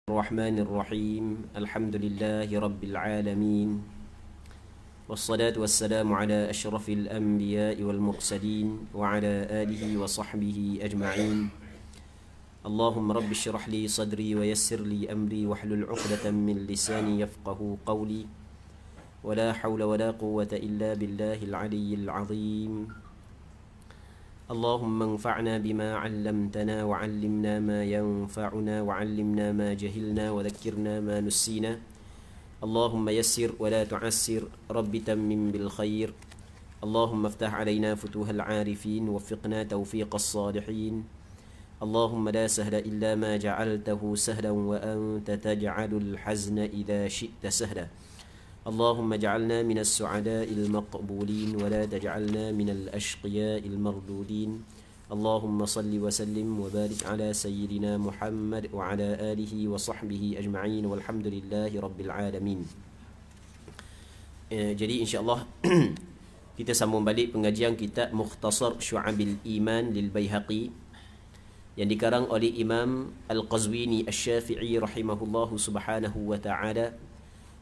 الرحمن الرحيم الحمد لله رب العالمين والصلاة والسلام على أشرف الأنبياء والمرسلين وعلى آله وصحبه أجمعين اللهم رب اشرح لي صدري ويسر لي أمري واحلل عقدة من لساني يفقه قولي ولا حول ولا قوة إلا بالله العلي العظيم اللهم انفعنا بما علمتنا وعلمنا ما ينفعنا وعلمنا ما جهلنا وذكرنا ما نسينا اللهم يسر ولا تعسر رب تمم بالخير اللهم افتح علينا فتوح العارفين وفقنا توفيق الصالحين اللهم لا سهل إلا ما جعلته سهلا وأنت تجعل الحزن إذا شئت سهلا اللهم اجعلنا من السعداء المقبولين ولا تجعلنا من الأشقياء المردودين اللهم صل وسلم وبارك على سيدنا محمد وعلى آله وصحبه أجمعين والحمد لله رب العالمين. Jadi insyaAllah kita sambung balik pengajian kitab Mukhtasar Syu'abil Iman lil Baihaqi yang dikarang oleh Imam Al-Qazwini Asy-Syafi'i rahimahullahu subhanahu wa ta'ala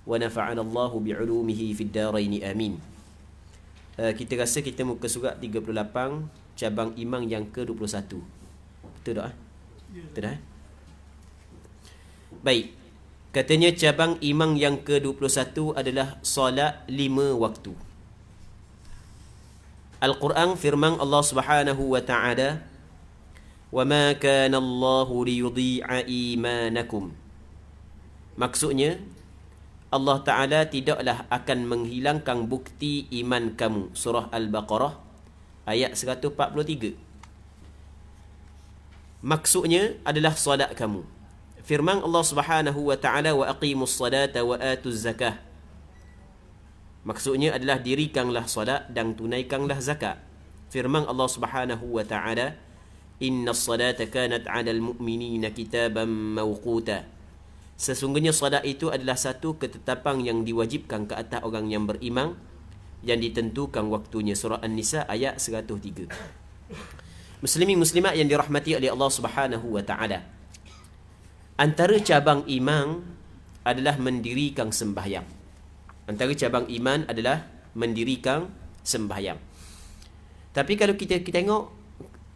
wa nafa'ana Allahu bi'ulumihi fid darain amin. Kita rasa kita muka surat 38 cabang iman yang ke-21. Betul tak? Betul tak? Baik. Katanya cabang iman yang ke-21 adalah solat 5 waktu. Al-Quran firman Allah Subhanahu wa ta'ala, "Wa ma kana Allahu liyudhi'a imanakum." Maksudnya Allah Ta'ala tidaklah akan menghilangkan bukti iman kamu. Surah Al-Baqarah ayat 143. Maksudnya adalah solat kamu. Firman Allah Subhanahu wa Ta'ala, "Wa aqimus salata wa atuz zakah." Maksudnya adalah dirikanlah solat dan tunaikanlah zakat. Firman Allah Subhanahu wa Ta'ala, "Innas salata kanat 'alal mu'minina kitaban mawquta." Sesungguhnya solat itu adalah satu ketetapan yang diwajibkan ke atas orang yang beriman yang ditentukan waktunya. Surah An-Nisa ayat 103. Muslimin muslimat yang dirahmati oleh Allah Subhanahu wa ta'ala, antara cabang iman adalah mendirikan sembahyang. Antara cabang iman adalah mendirikan sembahyang. Tapi kalau kita tengok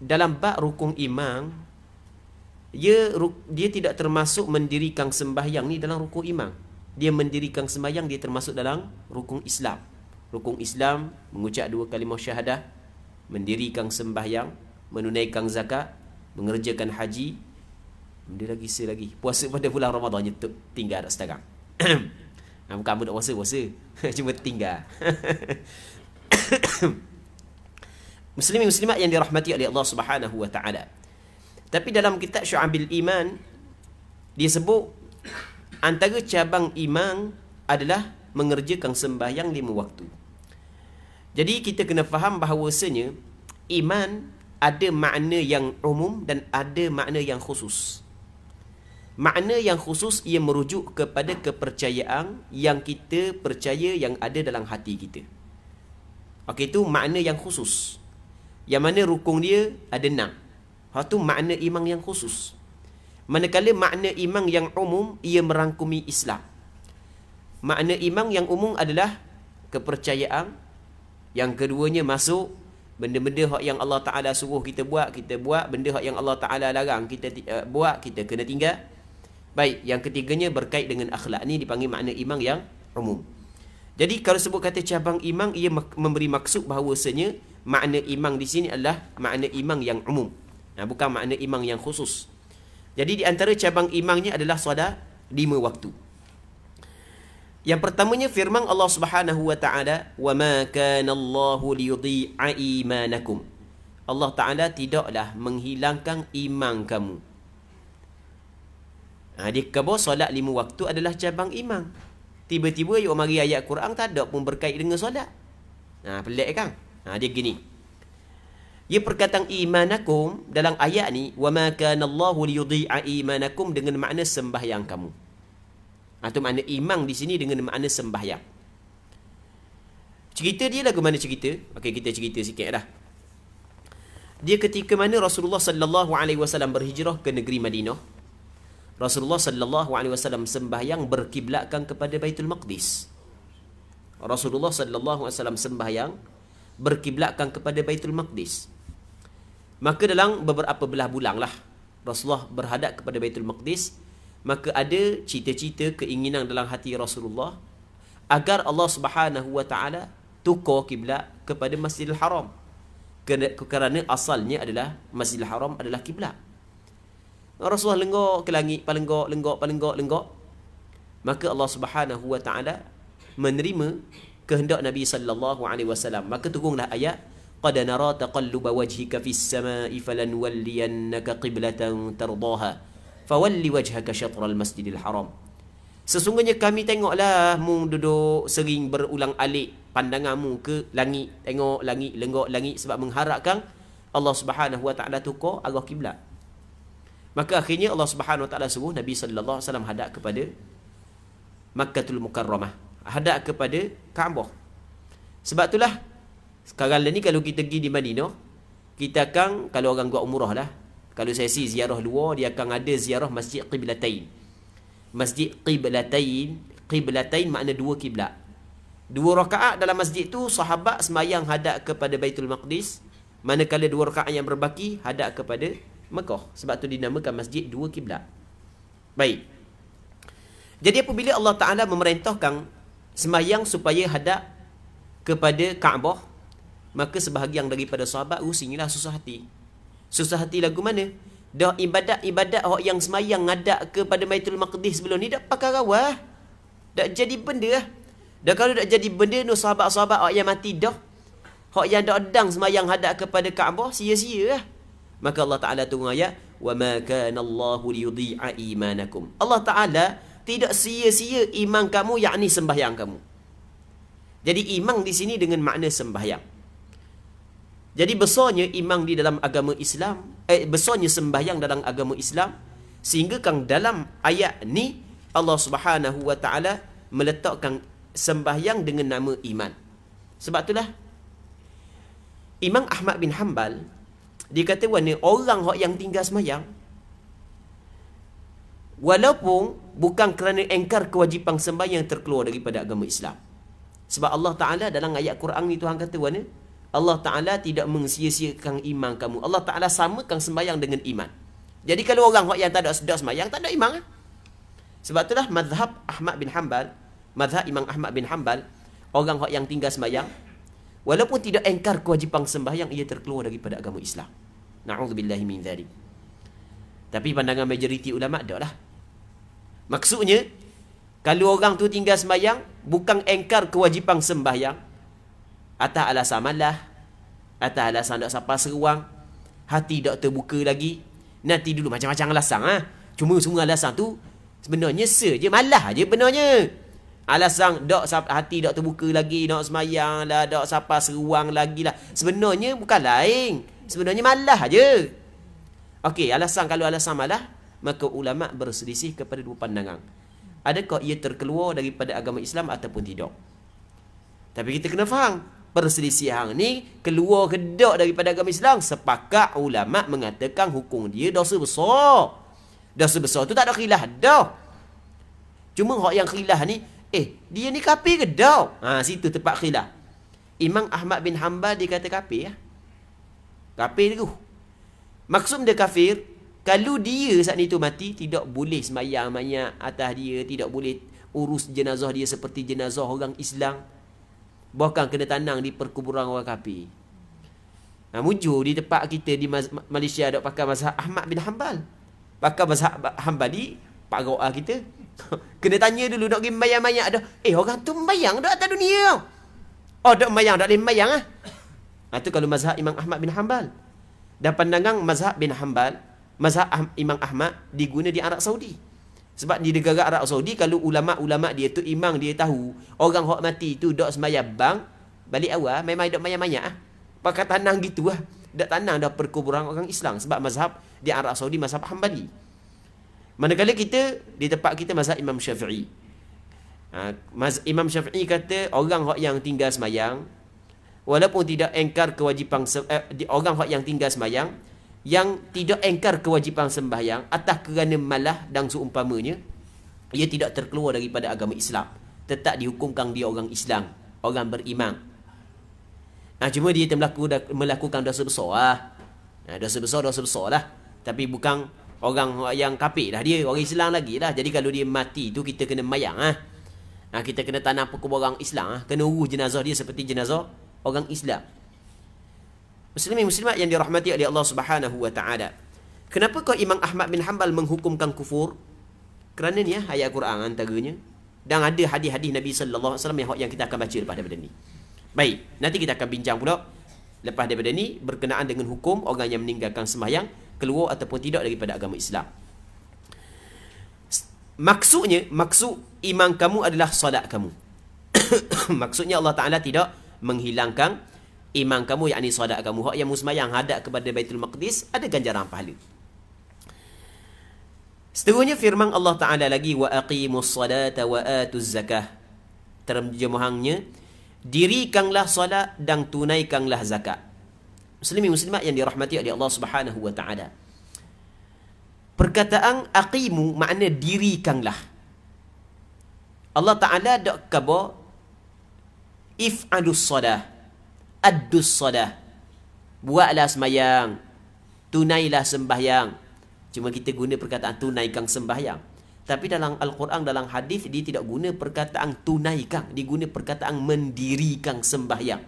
dalam bab rukun iman, dia tidak termasuk mendirikan sembahyang ni dalam rukun iman. Dia mendirikan sembahyang, dia termasuk dalam rukun Islam. Rukun Islam mengucap 2 kalimah syahadah, mendirikan sembahyang, menunaikan zakat, mengerjakan haji, benda lagi puasa pada bulan Ramadan je tinggal dah sekarang. Bukan kamu nak puasa cuma tinggal. Muslimin muslimat yang dirahmati oleh Allah Subhanahu wa ta'ala, tapi dalam kitab Syu'abil Iman dia sebut antara cabang iman adalah mengerjakan sembahyang 5 waktu. Jadi kita kena faham bahawasanya iman ada makna yang umum dan ada makna yang khusus. Makna yang khusus ia merujuk kepada kepercayaan yang kita percaya yang ada dalam hati kita. Okey, itu makna yang khusus. Yang mana rukun dia ada 6. Itu makna iman yang khusus. Manakala makna iman yang umum ia merangkumi Islam. Makna iman yang umum adalah kepercayaan. Yang keduanya masuk benda-benda yang Allah Ta'ala suruh kita buat. Benda yang Allah Ta'ala larang kita buat, kita kena tinggal. Baik, yang ketiganya berkait dengan akhlak. Ni dipanggil makna iman yang umum. Jadi kalau sebut kata cabang iman, ia memberi maksud bahawasanya makna iman di sini adalah makna iman yang umum, bukan makna iman yang khusus. Jadi di antara cabang imannya adalah solat 5 waktu. Yang pertamanya firman Allah Subhanahu wa ta'ala, "Wa ma kana Allahu liyudhi'a imanakum." Allah Ta'ala tidaklah menghilangkan iman kamu. Dia kata solat 5 waktu adalah cabang iman. Tiba-tiba you mari ayat Quran tak ada pun berkait dengan solat. Pelik kan? Dia gini. Ia perkataan imanakum dalam ayat ni, "Wa ma kana Allahu liyudhi'a imanakum," dengan makna sembahyang kamu. Itu makna iman di sini dengan makna sembahyang. Cerita dia lagu mana cerita? Okey, kita cerita sikit dah. Dia ketika mana Rasulullah sallallahu alaihi wasallam berhijrah ke negeri Madinah. Rasulullah sallallahu alaihi wasallam sembahyang berkiblatkan kepada Baitul Maqdis. Rasulullah sallallahu alaihi wasallam sembahyang berkiblatkan kepada Baitul Maqdis. Maka dalam beberapa belah bulan lah Rasulullah berhadap kepada Baitul Maqdis, maka ada cita-cita keinginan dalam hati Rasulullah agar Allah Subhanahu wa taala tukar kiblat kepada Masjidil Haram. Kerana asalnya adalah Masjidil Haram adalah kiblat. Rasulullah lenggok ke langit, lenggok. Maka Allah Subhanahu wa taala menerima kehendak Nabi sallallahu alaihi wasallam. Maka turunlah ayat qad nara taqalluba wajhika fis samai falanwalliyannaka qiblatan tardaha fawalli wajhaka syatral masjidil haram. Sesungguhnya kami tengoklah mu duduk sering berulang-alik pandanganmu ke langit, tengok langit, lenggok langit sebab mengharapkan Allah Subhanahu wa taala tukar arah kiblat. Maka akhirnya Allah Subhanahu wa taala suruh Nabi sallallahu alaihi wasallam hadap kepada Makkahul Mukarramah, hadap kepada Kaabah. Sebab itulah sekarang ni kalau kita pergi di Madinah, kita akan, kalau orang buat umrah lah, kalau sesi ziarah luar, dia akan ada ziarah Masjid Qiblatain. Masjid Qiblatain, Qiblatain makna dua kiblat. 2 rakaat dalam masjid tu sahabat semayang hadap kepada Baitul Maqdis, manakala 2 rakaat yang berbaki hadap kepada Mekah. Sebab tu dinamakan masjid 2 kiblat. Baik. Jadi apabila Allah Ta'ala memerintahkan semayang supaya hadap kepada Kaabah, maka sebahagian daripada sahabat rusinglah susah hati. Susah hati lagu mana? Dah ibadat-ibadat orang yang semayang ngadap kepada Baitul Maqdis sebelum ni dah pakai rawah. Dah jadi benda lah. Dah kalau dah jadi benda tu sahabat-sahabat orang yang mati dah. Orang yang dah edang semayang hadap kepada Kaabah sia-sia lah. Maka Allah Ta'ala turun ayat wa ma kana Allahu liyudhi'a imanakum. Allah Ta'ala tidak sia-sia iman kamu, yakni sembahyang kamu. Jadi iman di sini dengan makna sembahyang. Jadi besarnya iman di dalam agama Islam, besarnya sembahyang dalam agama Islam, sehingga kan dalam ayat ni Allah Subhanahu wa taala meletakkan sembahyang dengan nama iman. Sebab itulah Imam Ahmad bin Hanbal dia kata orang yang tinggal sembahyang, walaupun bukan kerana engkar kewajipan sembahyang, terkeluar daripada agama Islam. Sebab Allah Ta'ala dalam ayat Quran ni Tuhan kata Allah Ta'ala tidak mengsia-siakan iman kamu. Allah Ta'ala samakan sembahyang dengan iman. Jadi kalau orang yang tak ada sedar sembahyang, tak ada iman. Sebab itulah mazhab Ahmad bin Hanbal, mazhab Imam Ahmad bin Hanbal, orang yang tinggal sembahyang, walaupun tidak engkar kewajipan sembahyang, ia terkeluar daripada agama Islam. Na'udzubillahi min dzalik. Tapi pandangan majoriti ulama' dak lah. Maksudnya, kalau orang tu tinggal sembahyang, bukan engkar kewajipan sembahyang, atas alasan malah, atas alasan tak sapa seruang, hati tak terbuka lagi, nanti dulu macam-macam alasan. Cuma semua alasan tu sebenarnya saja, malah je benarnya. Alasan dak hati dak terbuka lagi, nak semayang lah, dak sapa seruang lagi lah, sebenarnya bukan lain, sebenarnya malah je. Okey, kalau alasan malah, maka ulama berselisih kepada dua pandangan. Adakah ia terkeluar daripada agama Islam ataupun tidak? Tapi kita kena faham, perselisihan ni keluar ke tak daripada agama Islam, sepakat ulama mengatakan hukum dia dosa besar. Dosa besar tu tak ada khilaf dah. Cuma orang yang khilaf ni, dia ni kafir ke tak? Situ tempat khilaf. Imam Ahmad bin Hanbal dia kata kafir. Kafir tu. Maksud dia kafir, kalau dia saat ni tu mati, tidak boleh semayang banyak atas dia, tidak boleh urus jenazah dia seperti jenazah orang Islam. Bahkan kena tanang di perkuburan orang kafir. Mujur di tempat kita di Malaysia ada pakai mazhab Ahmad bin Hanbal. Pakai mazhab Hanbali, pak roa kita. Kena tanya dulu nak pergi membayang banyak dah. Orang tu membayang dah atas dunia. Tak membayang, tak boleh membayang Itu kalau mazhab Imam Ahmad bin Hanbal. Dan pandangan mazhab bin Hanbal, mazhab Imam Ahmad diguna di Arab Saudi. Sebab di negara Arab Saudi, kalau ulama-ulama dia tu imam dia tahu orang hak mati tu dak sembahyang bang, balik awal memang dak banyak-banyak pakai tanang gitu dak tanang dah perkuburan orang Islam. Sebab mazhab di Arab Saudi mazhab Hanbali. Manakala kita di tempat kita mazhab Imam Syafi'i. Imam Syafi'i kata orang hak yang tinggal sembahyang, walaupun tidak engkar kewajipan orang hak yang tinggal sembahyang, yang tidak engkar kewajipan sembahyang atas kerana malah dan seumpamanya, ia tidak terkeluar daripada agama Islam. Tetap dihukumkan dia orang Islam, orang beriman. Cuma dia melakukan dosa besar lah. Dosa besar lah. Tapi bukan orang yang kafir lah. Dia orang Islam lagi lah. Jadi kalau dia mati tu kita kena mayang lah. Kita kena tanam kubur orang Islam lah. Kena urus jenazah dia seperti jenazah orang Islam. Muslimin muslimat yang dirahmati oleh Allah Subhanahu wa taala. Kenapa kau Imam Ahmad bin Hanbal menghukumkan kufur? Kerana ni ayat Quran antaranya. Dan ada hadis-hadis Nabi sallallahu alaihi wasallam yang kita akan baca lepas daripada ni. Baik, nanti kita akan bincang pula lepas daripada ni berkenaan dengan hukum orang yang meninggalkan sembahyang keluar ataupun tidak daripada agama Islam. Maksud iman kamu adalah solat kamu. Maksudnya Allah Ta'ala tidak menghilangkan iman kamu, yakni solat kamu. Hak yang musmayang hadap kepada Baitul Maqdis ada ganjaran pahala. Seterusnya firman Allah Ta'ala lagi, wa aqimus salata wa atuz zakah. Terjemahannya, dirikanlah solat dan tunaikanlah zakat. Muslimin muslimat yang dirahmati oleh Allah Subhanahu wa taala. Perkataan aqimu makna dirikanlah. Allah Ta'ala dak khabar if'alus salah, addus salah. Buatlah sembahyang, tunailah sembahyang. Cuma kita guna perkataan tunaikan sembahyang. Tapi dalam Al-Quran, dalam hadis, dia tidak guna perkataan tunaikan. Dia guna perkataan mendirikan sembahyang.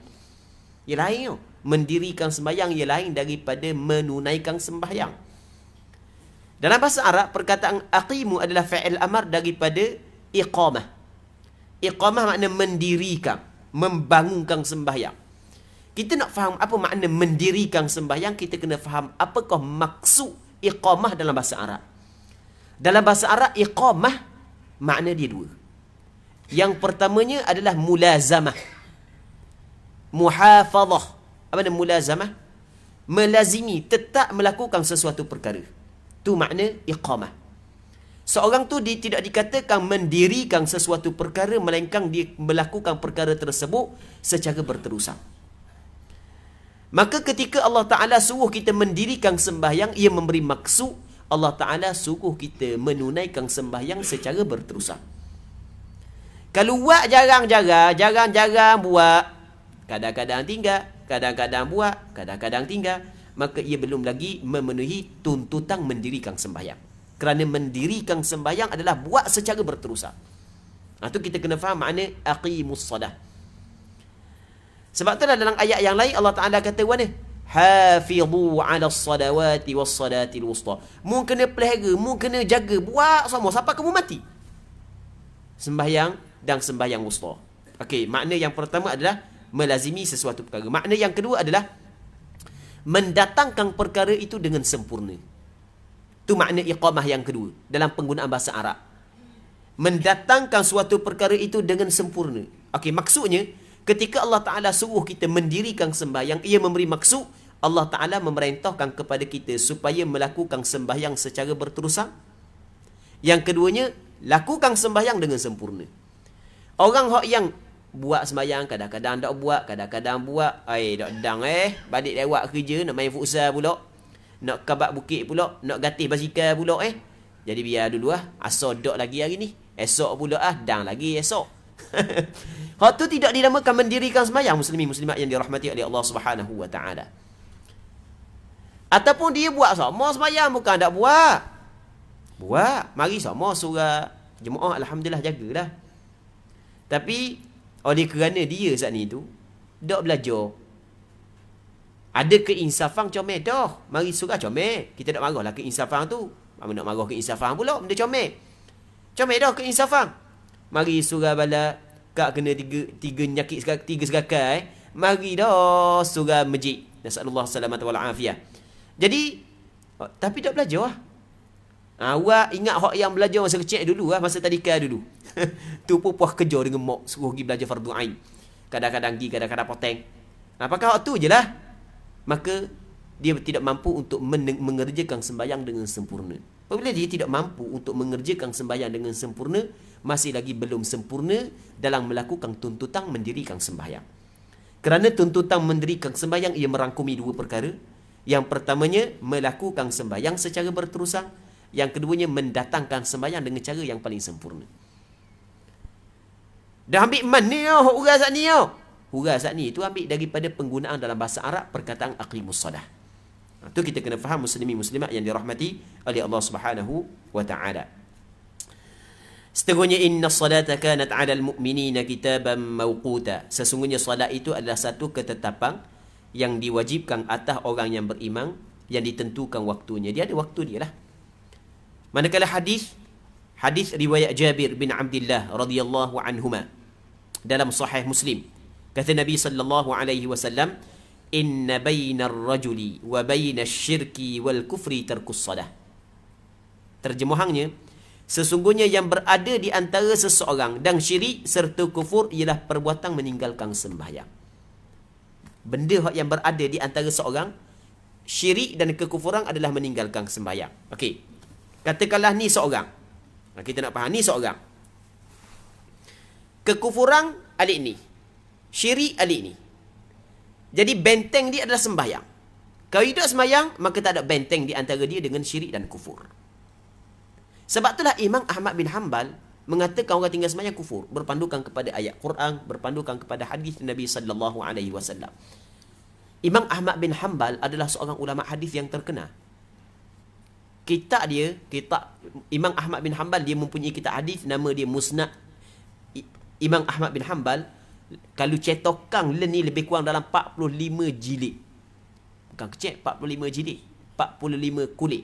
Ia lain. Mendirikan sembahyang ia lain daripada menunaikan sembahyang. Dalam bahasa Arab, perkataan aqimu adalah fa'il amar daripada iqamah. Iqamah makna mendirikan, membangunkan sembahyang. Kita nak faham apa makna mendirikan sembahyang, kita kena faham apakah maksud iqamah dalam bahasa Arab. Dalam bahasa Arab, iqamah makna dia dua. Yang pertamanya adalah mulazamah, muhafazah. Apa nama mulazamah? Melazimi, tetap melakukan sesuatu perkara. Tu makna iqamah. Seorang tu dia tidak dikatakan mendirikan sesuatu perkara, melainkan dia melakukan perkara tersebut secara berterusan. Maka ketika Allah Ta'ala suruh kita mendirikan sembahyang, ia memberi maksud Allah Ta'ala suruh kita menunaikan sembahyang secara berterusan. Kalau buat jarang-jarang buat, kadang-kadang tinggal, kadang-kadang buat, kadang-kadang tinggal, maka ia belum lagi memenuhi tuntutan mendirikan sembahyang. Kerana mendirikan sembahyang adalah buat secara berterusan. Itu kita kena faham makna aqimus salah. Sebab itulah dalam ayat yang lain Allah Ta'ala kata mana? Hafidhu ala salawati was salatil wusta. Mu kena pelihara, mu kena jaga, buat semua sampai kamu mati. Sembahyang dan sembahyang wusta. Okey, makna yang pertama adalah melazimi sesuatu perkara. Makna yang kedua adalah mendatangkan perkara itu dengan sempurna. Itu makna iqamah yang kedua dalam penggunaan bahasa Arab. Mendatangkan suatu perkara itu dengan sempurna. Okey, maksudnya ketika Allah Ta'ala suruh kita mendirikan sembahyang, ia memberi maksud Allah Ta'ala memerintahkan kepada kita supaya melakukan sembahyang secara berterusan. Yang keduanya, lakukan sembahyang dengan sempurna. Orang yang buat sembahyang, kadang-kadang tak buat, kadang-kadang buat, dak dang balik lewat kerja, nak main futsal pula, nak kabak bukit pula, nak gatih basikal pula Jadi biar dulu asal dak lagi hari ni. Esok pula dang lagi esok. Hak tu tidak dinamakan mendirikan sembahyang, muslimin muslimat yang dirahmati oleh Allah Subhanahu wa taala. Ataupun dia buat sama sembahyang, bukan tak buat. Buat, mari sama surah jemaah, alhamdulillah jagalah. Tapi oleh kerana dia saat ni tu tak belajar, ada keinsafan comel dah, mari surah comel. Kita tak marahlah keinsafan tu. Apa nak marah keinsafan pula, benda comel. Comel dah keinsafan. Mari surah bala kak kena tiga nyakit tiga serakai, mari dah surah masjid. Nasallallahu salamata wal afiyah. Jadi tapi tak belajar awak ingat hak yang belajar masa kecil dulu masa tadika dulu. Tu pun puas kerja dengan mak suruh pergi belajar fardu ain. Kadang-kadang pergi, kadang-kadang poteng. Apakah hak tu je lah? Maka dia tidak mampu untuk mengerjakan sembahyang dengan sempurna. Apabila dia tidak mampu untuk mengerjakan sembahyang dengan sempurna, masih lagi belum sempurna dalam melakukan tuntutan mendirikan sembahyang. Kerana tuntutan mendirikan sembahyang ia merangkumi dua perkara. Yang pertamanya, melakukan sembahyang secara berterusan. Yang keduanya, mendatangkan sembahyang dengan cara yang paling sempurna. Dah ambil man ni, hurah saat ni. Hurah saat ni itu ambil daripada penggunaan dalam bahasa Arab perkataan aqimus salah. Itu kita kena faham muslimin muslimat yang dirahmati oleh Allah Subhanahu wa taala. Seterusnya, inna salata kanat 'alal mu'minina kitaban mawquta. Sesungguhnya salat itu adalah satu ketetapan yang diwajibkan atas orang yang beriman, yang ditentukan waktunya. Dia ada waktu dia lah. Manakala hadis riwayat Jabir bin Abdullah radhiyallahu anhuma dalam sahih Muslim, kata Nabi sallallahu alaihi wasallam, inna bainar rajuli wa bainasy syirki wal kufri tarkus salah. Terjemahannya, sesungguhnya yang berada di antara seseorang dan syirik serta kufur ialah perbuatan meninggalkan sembahyang. Benda yang berada di antara seorang, syirik dan kekufuran adalah meninggalkan sembahyang. Okey. Katakanlah ni seorang. Kita nak faham ni seorang. Kekufuran alik ni. Syirik alik ni. Jadi benteng dia adalah sembahyang. Kalau hidup sembahyang, maka tak ada benteng di antara dia dengan syirik dan kufur. Sebab itulah Imam Ahmad bin Hanbal mengatakan orang tinggal sembahyang kufur, berpandukan kepada ayat Quran, berpandukan kepada hadis Nabi sallallahu alaihi wasallam. Imam Ahmad bin Hanbal adalah seorang ulama hadis yang terkenal. Kitab Imam Ahmad bin Hanbal, dia mempunyai kitab hadis, nama dia Musnad Imam Ahmad bin Hanbal. Kalau cetakan ni lebih kurang dalam 45 jilid. Bukan kecil, 45 jilid, 45 kulit.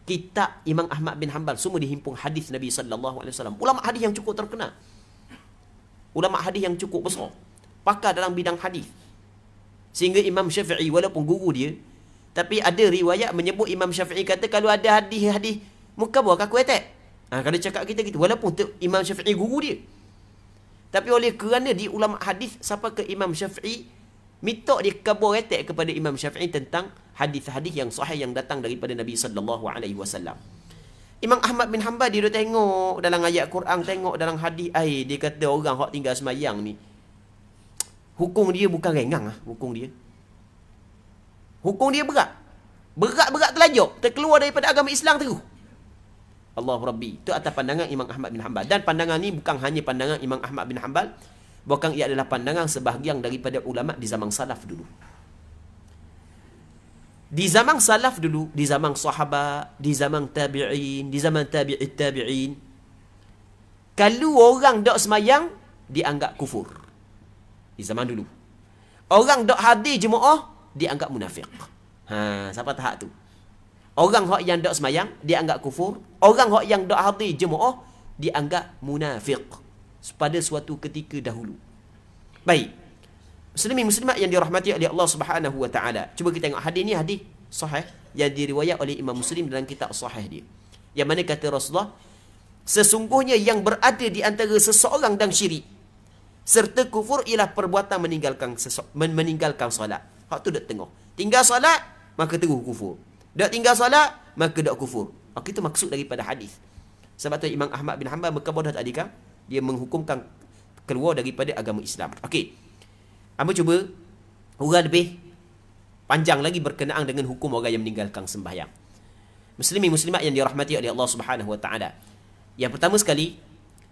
Kitab Imam Ahmad bin Hanbal semua dihimpun hadis Nabi sallallahu alaihi wasallam. Ulama hadis yang cukup terkenal. Ulama hadis yang cukup besar. Pakar dalam bidang hadis. Sehingga Imam Syafi'i walaupun guru dia, tapi ada riwayat menyebut Imam Syafi'i kata kalau ada hadis-hadis muka buah aku attack. Kalau cakap kita gitu, walaupun Imam Syafi'i guru dia. Tapi oleh kerana di ulama hadis sampai ke Imam Syafi'i, minta dia kabur attack kepada Imam Syafi'i tentang hadis-hadis yang sahih yang datang daripada Nabi sallallahu alaihi wasallam. Imam Ahmad bin Hanbal dia dah tengok dalam ayat Quran, tengok dalam hadis, dia kata orang hak tinggal semayang ni, hukum dia bukan ringan hukum dia. Hukum dia berat. Berat terlajuk, terkeluar daripada agama Islam terus. Allahu Rabbi. Itu atas pandangan Imam Ahmad bin Hanbal. Dan pandangan ni bukan hanya pandangan Imam Ahmad bin Hanbal, bahkan ia adalah pandangan sebahagian daripada ulama di zaman salaf dulu. Di zaman salaf dulu, di zaman sahabat, di zaman tabi'in, di zaman tabi'it tabi'in, kalau orang dok semayang, dianggap kufur. Di zaman dulu. Orang dok hadir jemaah, dianggap munafik. Siapa tahap tu? Orang hak yang dok semayang, dianggap kufur. Orang hak yang dok hadir jemaah, dianggap munafik pada suatu ketika dahulu. Baik. Muslimin muslimat yang dirahmati oleh Allah Subhanahu wa taala. Cuba kita tengok hadis ni, hadis sahih yang diriwayat oleh Imam Muslim dalam kitab sahih dia. Yang mana kata Rasulullah, sesungguhnya yang berada di antara seseorang dan syirik serta kufur ialah perbuatan meninggalkan solat. Hak tu dok tengok. Tinggal solat maka terus kufur. Dok tinggal solat maka dok kufur. Itu maksud daripada hadis. Sebab tu Imam Ahmad bin Hanbal berkabar tadi kan, dia menghukumkan keluar daripada agama Islam. Okey. Hamba cuba huraian lebih panjang lagi berkenaan dengan hukum orang yang meninggalkan sembahyang. Muslimin muslimat yang dirahmati oleh Allah Subhanahu wa taala. Yang pertama sekali,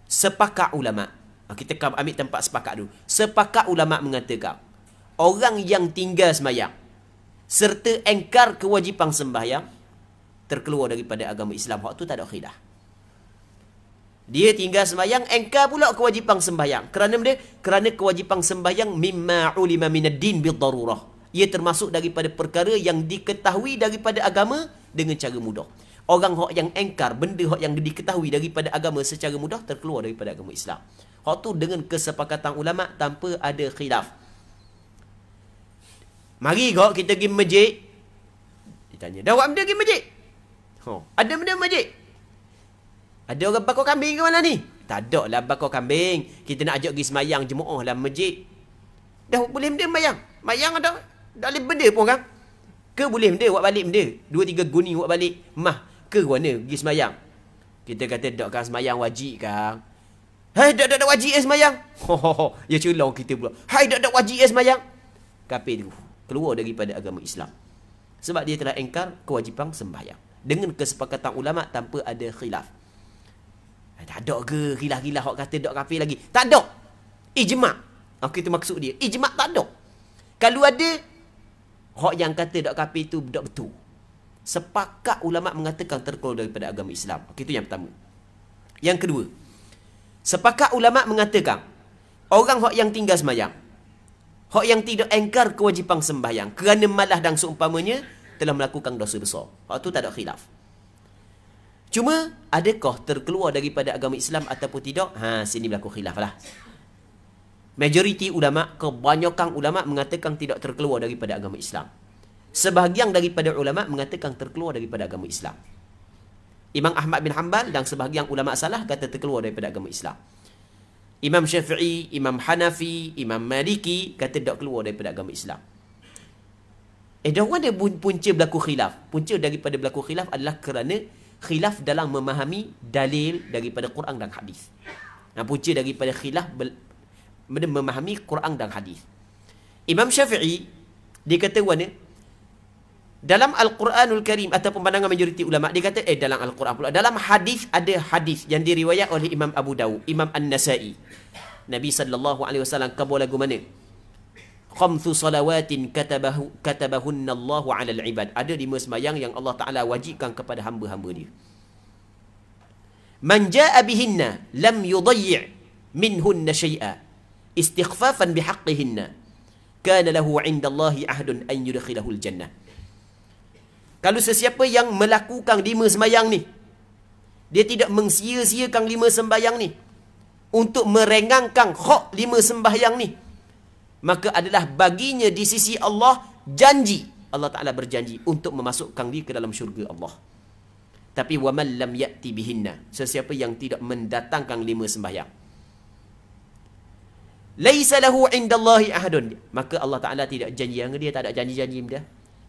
sepakat ulama. Kita ambil tempat sepakat dulu. Sepakat ulama mengatakan, orang yang tinggal sembahyang serta engkar kewajipan sembahyang terkeluar daripada agama Islam. Hak tu tak ada khilaf. Dia tinggal sembahyang, engkar pula kewajipan sembahyang. Kerana kewajipan sembahyang mimma ulima minad din bidarurah. Ia termasuk daripada perkara yang diketahui daripada agama dengan cara mudah. Orang hak yang engkar benda hak yang diketahui daripada agama secara mudah terkeluar daripada agama Islam. Hak tu dengan kesepakatan ulama tanpa ada khilaf. Mari kau kita pergi masjid. Ditanya, dah awak benda pergi masjid? Ada benda masjid? Ada orang bakar kambing ke mana ni? Tak ada lah bakar kambing. Kita nak ajak pergi semayang jemaah dalam masjid. Dah boleh benda semayang. Semayang ada. Tak boleh benda pun kan? Ke boleh benda buat balik benda? 2-3 guni buat balik. Mah ke mana pergi semayang? Kita kata tak kan semayang wajib kan? Hai tak wajib semayang. Ya curang kita pula. Hai tak wajib semayang. Kapir tu. keluar daripada agama Islam. Sebab dia telah engkar kewajipan sembahyang dengan kesepakatan ulama tanpa ada khilaf. Tak ada ke khilaf-khilaf hak kata dok kafir lagi? Tak ada. Ijma'. Itu maksud dia. Ijma' tak ada. Kalau ada, hak yang kata dok kafir itu dok betul. Sepakat ulama mengatakan terkeluar daripada agama Islam. Itu yang pertama. Yang kedua, sepakat ulama mengatakan orang hak yang tinggal sembahyang, hak yang tidak engkar kewajipan sembahyang kerana malas dan seumpamanya telah melakukan dosa besar. Hak tu tak ada khilaf. Cuma adakah terkeluar daripada agama Islam ataupun tidak? Sini berlaku khilaf lah. Majoriti ulama, kebanyakan ulama mengatakan tidak terkeluar daripada agama Islam. Sebahagian daripada ulama mengatakan terkeluar daripada agama Islam. Imam Ahmad bin Hanbal dan sebahagian ulama salah kata terkeluar daripada agama Islam. Imam Syafi'i, Imam Hanafi, Imam Maliki kata tak keluar daripada agama Islam. Dari mana punca berlaku khilaf? Punca daripada berlaku khilaf adalah kerana khilaf dalam memahami dalil daripada Quran dan hadis. Punca daripada khilaf memahami Quran dan hadis. Imam Syafi'i dia kata mana? Dalam Al-Quranul Karim ataupun pandangan majoriti ulama dia kata dalam Al-Quran pula, dalam hadis ada hadis yang diriwayat oleh Imam Abu Dawud, Imam An-Nasai. Nabi sallallahu alaihi wasallam kabur lagu mana? Khamsu salawatin katabahunna Allahu 'ala al-ibad. Ada 5 sembahyang yang Allah Taala wajibkan kepada hamba-hamba dia. Man jaa bihinna lam yudayyi' minhunna syai'a istighfafan bihaqqihinna kana lahu 'inda Allahi 'ahdun an yudkhilahul jannah. Kalau sesiapa yang melakukan 5 sembahyang ni, dia tidak mensia-siakan 5 sembahyang ni untuk merengangkan hak 5 sembahyang ni, maka adalah baginya di sisi Allah janji. Allah Ta'ala berjanji untuk memasukkan dia ke dalam syurga Allah. Tapi وَمَنْ لَمْ يَأْتِ بِهِنَّ, sesiapa yang tidak mendatangkan 5 sembahyang, لَيْسَ لَهُ عِنْدَ اللَّهِ أَحَدٌ, maka Allah Ta'ala tidak janji dengan dia, tak ada janji-janji dia.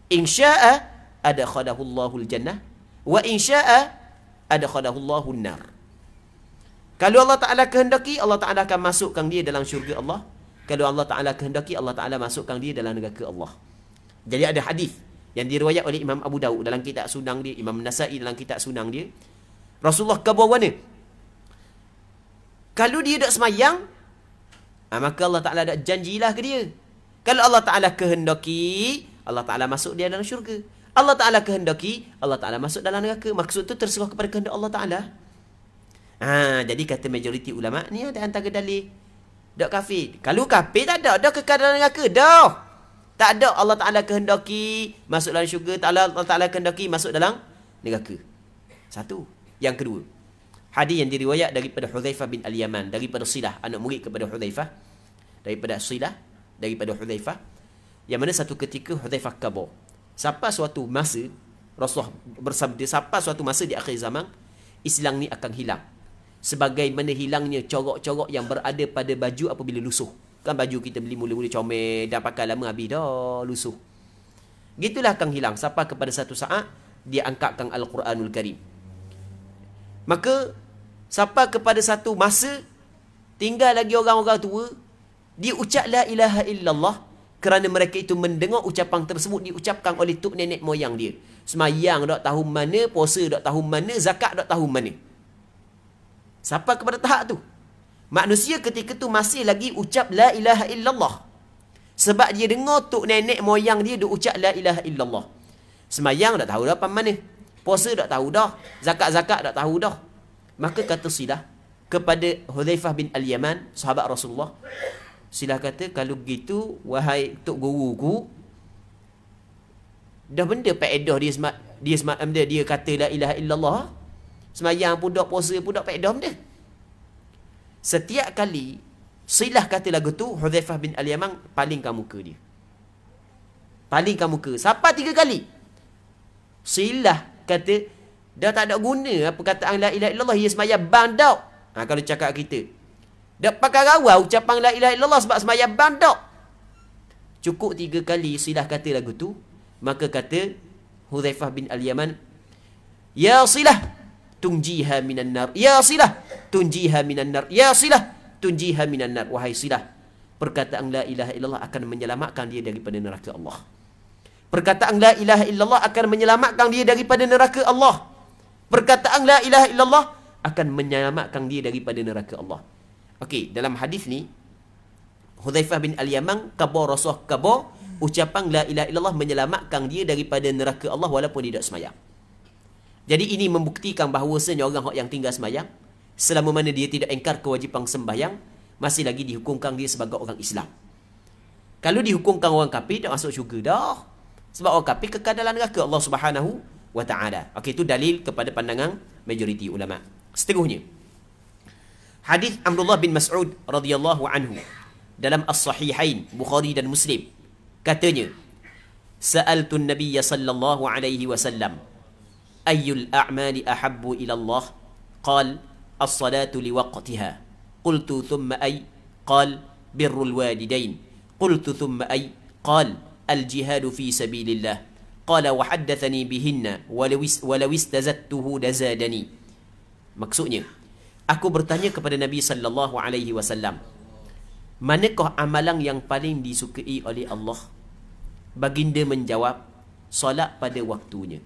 إِنْ شَاءَ أَدْخَلَهُ اللَّهُ الْجَنَّةِ وَإِنْ شَاءَ أَدْخَلَهُ اللَّهُ النَّارِ. Kalau Allah Ta'ala kehendaki, Allah Ta'ala akan masukkan dia dalam syurga Allah. Kalau Allah Ta'ala kehendaki, Allah Ta'ala masukkan dia dalam neraka Allah. Jadi ada hadis yang diriwayat oleh Imam Abu Dawud dalam kitab Sunang dia, Imam Nasai dalam kitab Sunang dia. Rasulullah khabar mana? Kalau dia tak semayang, maka Allah Ta'ala ada janjilah ke dia. Kalau Allah Ta'ala kehendaki, Allah Ta'ala masuk dia dalam syurga. Allah Ta'ala kehendaki, Allah Ta'ala masuk dalam neraka. Maksud tu terserah kepada kehendak Allah Ta'ala. Jadi kata majoriti ulama ni ada antara dalil dak kafir. Kalau kafir tak ada kekal dalam neraka dah. Tak ada Allah Ta'ala kehendaki masuk dalam syurga, Allah Ta'ala kehendaki masuk dalam neraka. Satu. Yang kedua, hadis yang diriwayat daripada Hudzaifah bin Al-Yaman, daripada Silah, anak murid kepada Hudzaifah, daripada Silah, daripada Hudzaifah, yang mana satu ketika Hudzaifah khabar, sampai suatu masa Rasulullah bersabda, sampai suatu masa di akhir zaman Islam ni akan hilang, sebagaimana hilangnya corak-corak yang berada pada baju apabila lusuh. Kan baju kita beli mula-mula comel, dah pakai lama habis dah lusuh. Gitulah akan hilang sampai kepada satu saat dia angkatkan Al-Quranul Karim. Maka sampai kepada satu masa tinggal lagi orang-orang tua, dia ucap la ilaha illallah kerana mereka itu mendengar ucapan tersebut diucapkan oleh tok nenek moyang dia. Semayang tak tahu mana, puasa tak tahu mana, zakat tak tahu mana. Sampai kepada tahap tu. Manusia ketika tu masih lagi ucap la ilaha illallah. Sebab dia dengar tok nenek moyang dia ucap la ilaha illallah. Semayang tak tahu dah apa mana. Puasa tak tahu dah. Zakat-zakat tak tahu dah. Maka kata Silah kepada Hudzaifah bin Al-Yaman, sahabat Rasulullah. Silah kata, kalau begitu, wahai tok guruku, dah benda faedah dia kata la ilaha illallah. Semayang pun dak, puasa pun dak, faedah benda. Setiap kali Silah kata lagu tu, Hudzaifah bin Al-Yaman palingkan muka dia. Palingkan muka. Sampai 3 kali. Silah kata, dah tak ada guna perkataan la ilaha illallah, ia semayang bang dak. Kalau cakap kita, dak pakai rawa ucapan la ilaha illallah sebab semayang bang dak. Cukup 3 kali Silah kata lagu tu, maka kata Hudzaifah bin Al-Yaman, ya Silah tunjiha minan nar, ya Silah tunjiha minan nar, ya Silah tunjiha minan nar. Wahai Silah, perkataan la ilaha illallah akan menyelamatkan dia daripada neraka Allah. Perkataan la ilaha illallah akan menyelamatkan dia daripada neraka Allah. Perkataan la ilaha illallah akan menyelamatkan dia daripada neraka Allah. Okey, dalam hadis ni Hudzaifah bin Al-Yaman khabar Rasulullah khabar ucapan la ilaha illallah menyelamatkan dia daripada neraka Allah walaupun dia tak semayang. Jadi ini membuktikan bahawasanya orang yang tinggal semayang, selama mana dia tidak ingkar kewajipan sembahyang, masih lagi dihukumkan dia sebagai orang Islam. Kalau dihukumkan orang kafir, tak masuk syurga dah. Sebab orang kafir kekal dalam neraka Allah Subhanahu wa taala. Okey, itu dalil kepada pandangan majoriti ulama. Seterusnya, hadis Abdullah bin Mas'ud radhiyallahu anhu dalam As-Sahihain Bukhari dan Muslim, katanya, sa'altu an-nabiy sallallahu alaihi wasallam ayyul a'mali ahabbu ila Allah? Qal as-salatu liwaqtiha. Qultu thumma ay? Qal birrul walidain. Qultu thumma ay? Qal al-jihadu fi sabilillah. Qala wa haddathani bihinna walau istazadtuhu lazadani. Maksudnya, aku bertanya kepada Nabi sallallahu alaihi wasallam, manakah amalan yang paling disukai oleh Allah? Baginda menjawab, solat pada waktunya.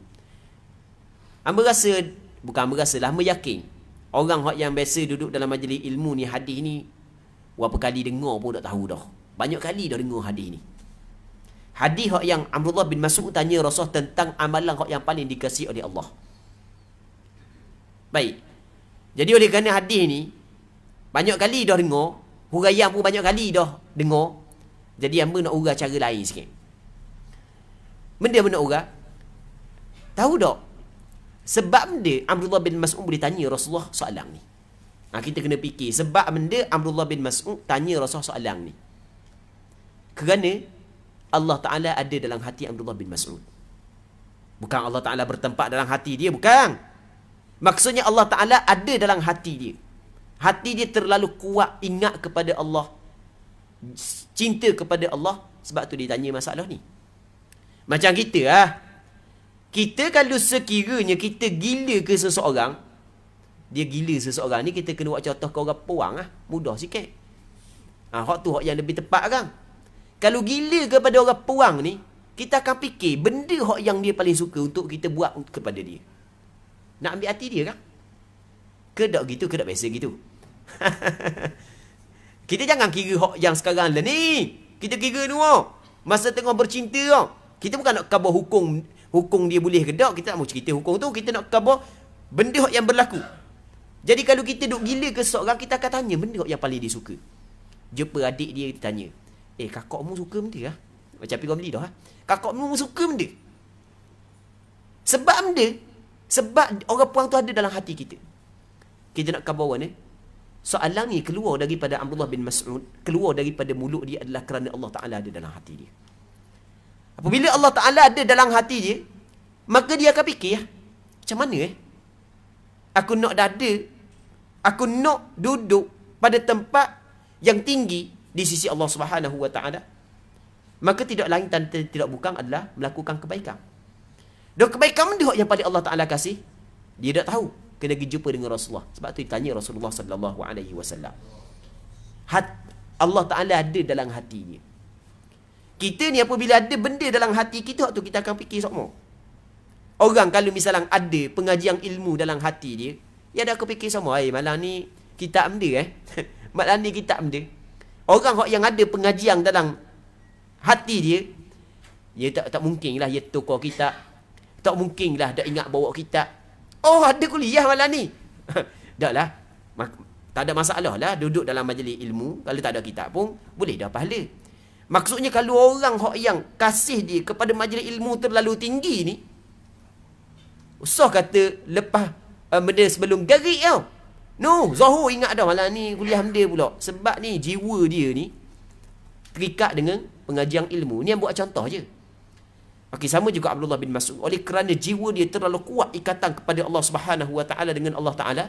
Hamba rasa, bukan hamba rasa lah, hamba yakin orang yang biasa duduk dalam majlis ilmu ni, hadis ni berapa kali dengar pun tak tahu dah. Banyak kali dah dengar hadis ni. Hadis yang Abdullah bin Mas'ud tanya Rasul tentang amalan yang paling dikasihi oleh Allah. Baik. Jadi oleh kerana hadis ni banyak kali dah dengar, huraian pun banyak kali dah dengar, jadi hamba nak urang cara lain sikit. Benda nak urang, tahu tak sebab benda Abdullah bin Mas'ud boleh tanya Rasulullah soalan ni? Kita kena fikir sebab benda Abdullah bin Mas'ud tanya Rasulullah soalan ni. Kerana Allah Ta'ala ada dalam hati Abdullah bin Mas'ud. Bukan Allah Ta'ala bertempat dalam hati dia, bukan. Maksudnya Allah Ta'ala ada dalam hati dia. Hati dia terlalu kuat ingat kepada Allah, cinta kepada Allah, sebab tu dia tanya masalah ni. Macam kita lah. Kita kalau sekiranya kita gila ke seseorang, dia gila seseorang ni, kita kena buat contoh ke orang puang lah. Mudah sikit. Hak tu hak yang lebih tepat kan. Kalau gila kepada orang puang ni, kita akan fikir benda hak yang dia paling suka untuk kita buat kepada dia. Nak ambil hati dia kan? Ke tak gitu, ke tak biasa gitu. Kita jangan kira hak yang sekarang lah ni. Kita kira ni masa tengah bercinta kita bukan nak khabar hukum dia boleh ke tak. Kita tak mau cerita hukum tu. Kita nak khabar benda hak yang berlaku. Jadi kalau kita duk gila ke seorang, kita akan tanya benda hak yang paling dia suka. Jumpa adik dia, kita tanya, kakakmu suka benda lah? Macam pergi beli dah. Kakakmu suka benda? Sebab benda, sebab orang puang tu ada dalam hati kita. Kita nak khabar orang ni, soalan ni keluar daripada Abdullah bin Mas'ud, keluar daripada mulut dia adalah kerana Allah Ta'ala ada dalam hati dia. Apabila Allah Ta'ala ada dalam hati dia, maka dia akan fikir, macam mana aku nak dada, aku nak duduk pada tempat yang tinggi di sisi Allah Subhanahu wa Ta'ala. Maka tidak lain dan tidak bukan adalah melakukan kebaikan. Dan kebaikan benda yang paling Allah Ta'ala kasih, dia tak tahu. Kena pergi jumpa dengan Rasulullah. Sebab tu ditanya Rasulullah sallallahu alaihi wasallam. Allah Ta'ala ada dalam hatinya. Kita ni apabila ada benda dalam hati kita, waktu kita akan fikir semua. Orang kalau misalnya ada pengajian ilmu dalam hati dia, ya ada aku fikir semua, malam ni kitab benda malam ni kitab benda. Orang yang ada pengajian dalam hati dia, dia tak mungkin lah dia tukar kitab. Tak mungkin lah dia ingat bawa kitab. Oh, ada kuliah malam ni. Tak lah. Tak ada masalah lah duduk dalam majlis ilmu. Kalau tak ada kitab pun boleh dah pahala. Maksudnya kalau orang yang kasih dia kepada majlis ilmu terlalu tinggi ni, usah kata lepas benda sebelum garik tau. No, Zahur ingat dah malam ni kuliah benda pula. Sebab ni jiwa dia ni terikat dengan pengajian ilmu. Ni yang buat contoh je. Okey, sama juga Abdullah bin Mas'ud. Oleh kerana jiwa dia terlalu kuat ikatan kepada Allah Subhanahu wa Ta'ala dengan Allah Ta'ala,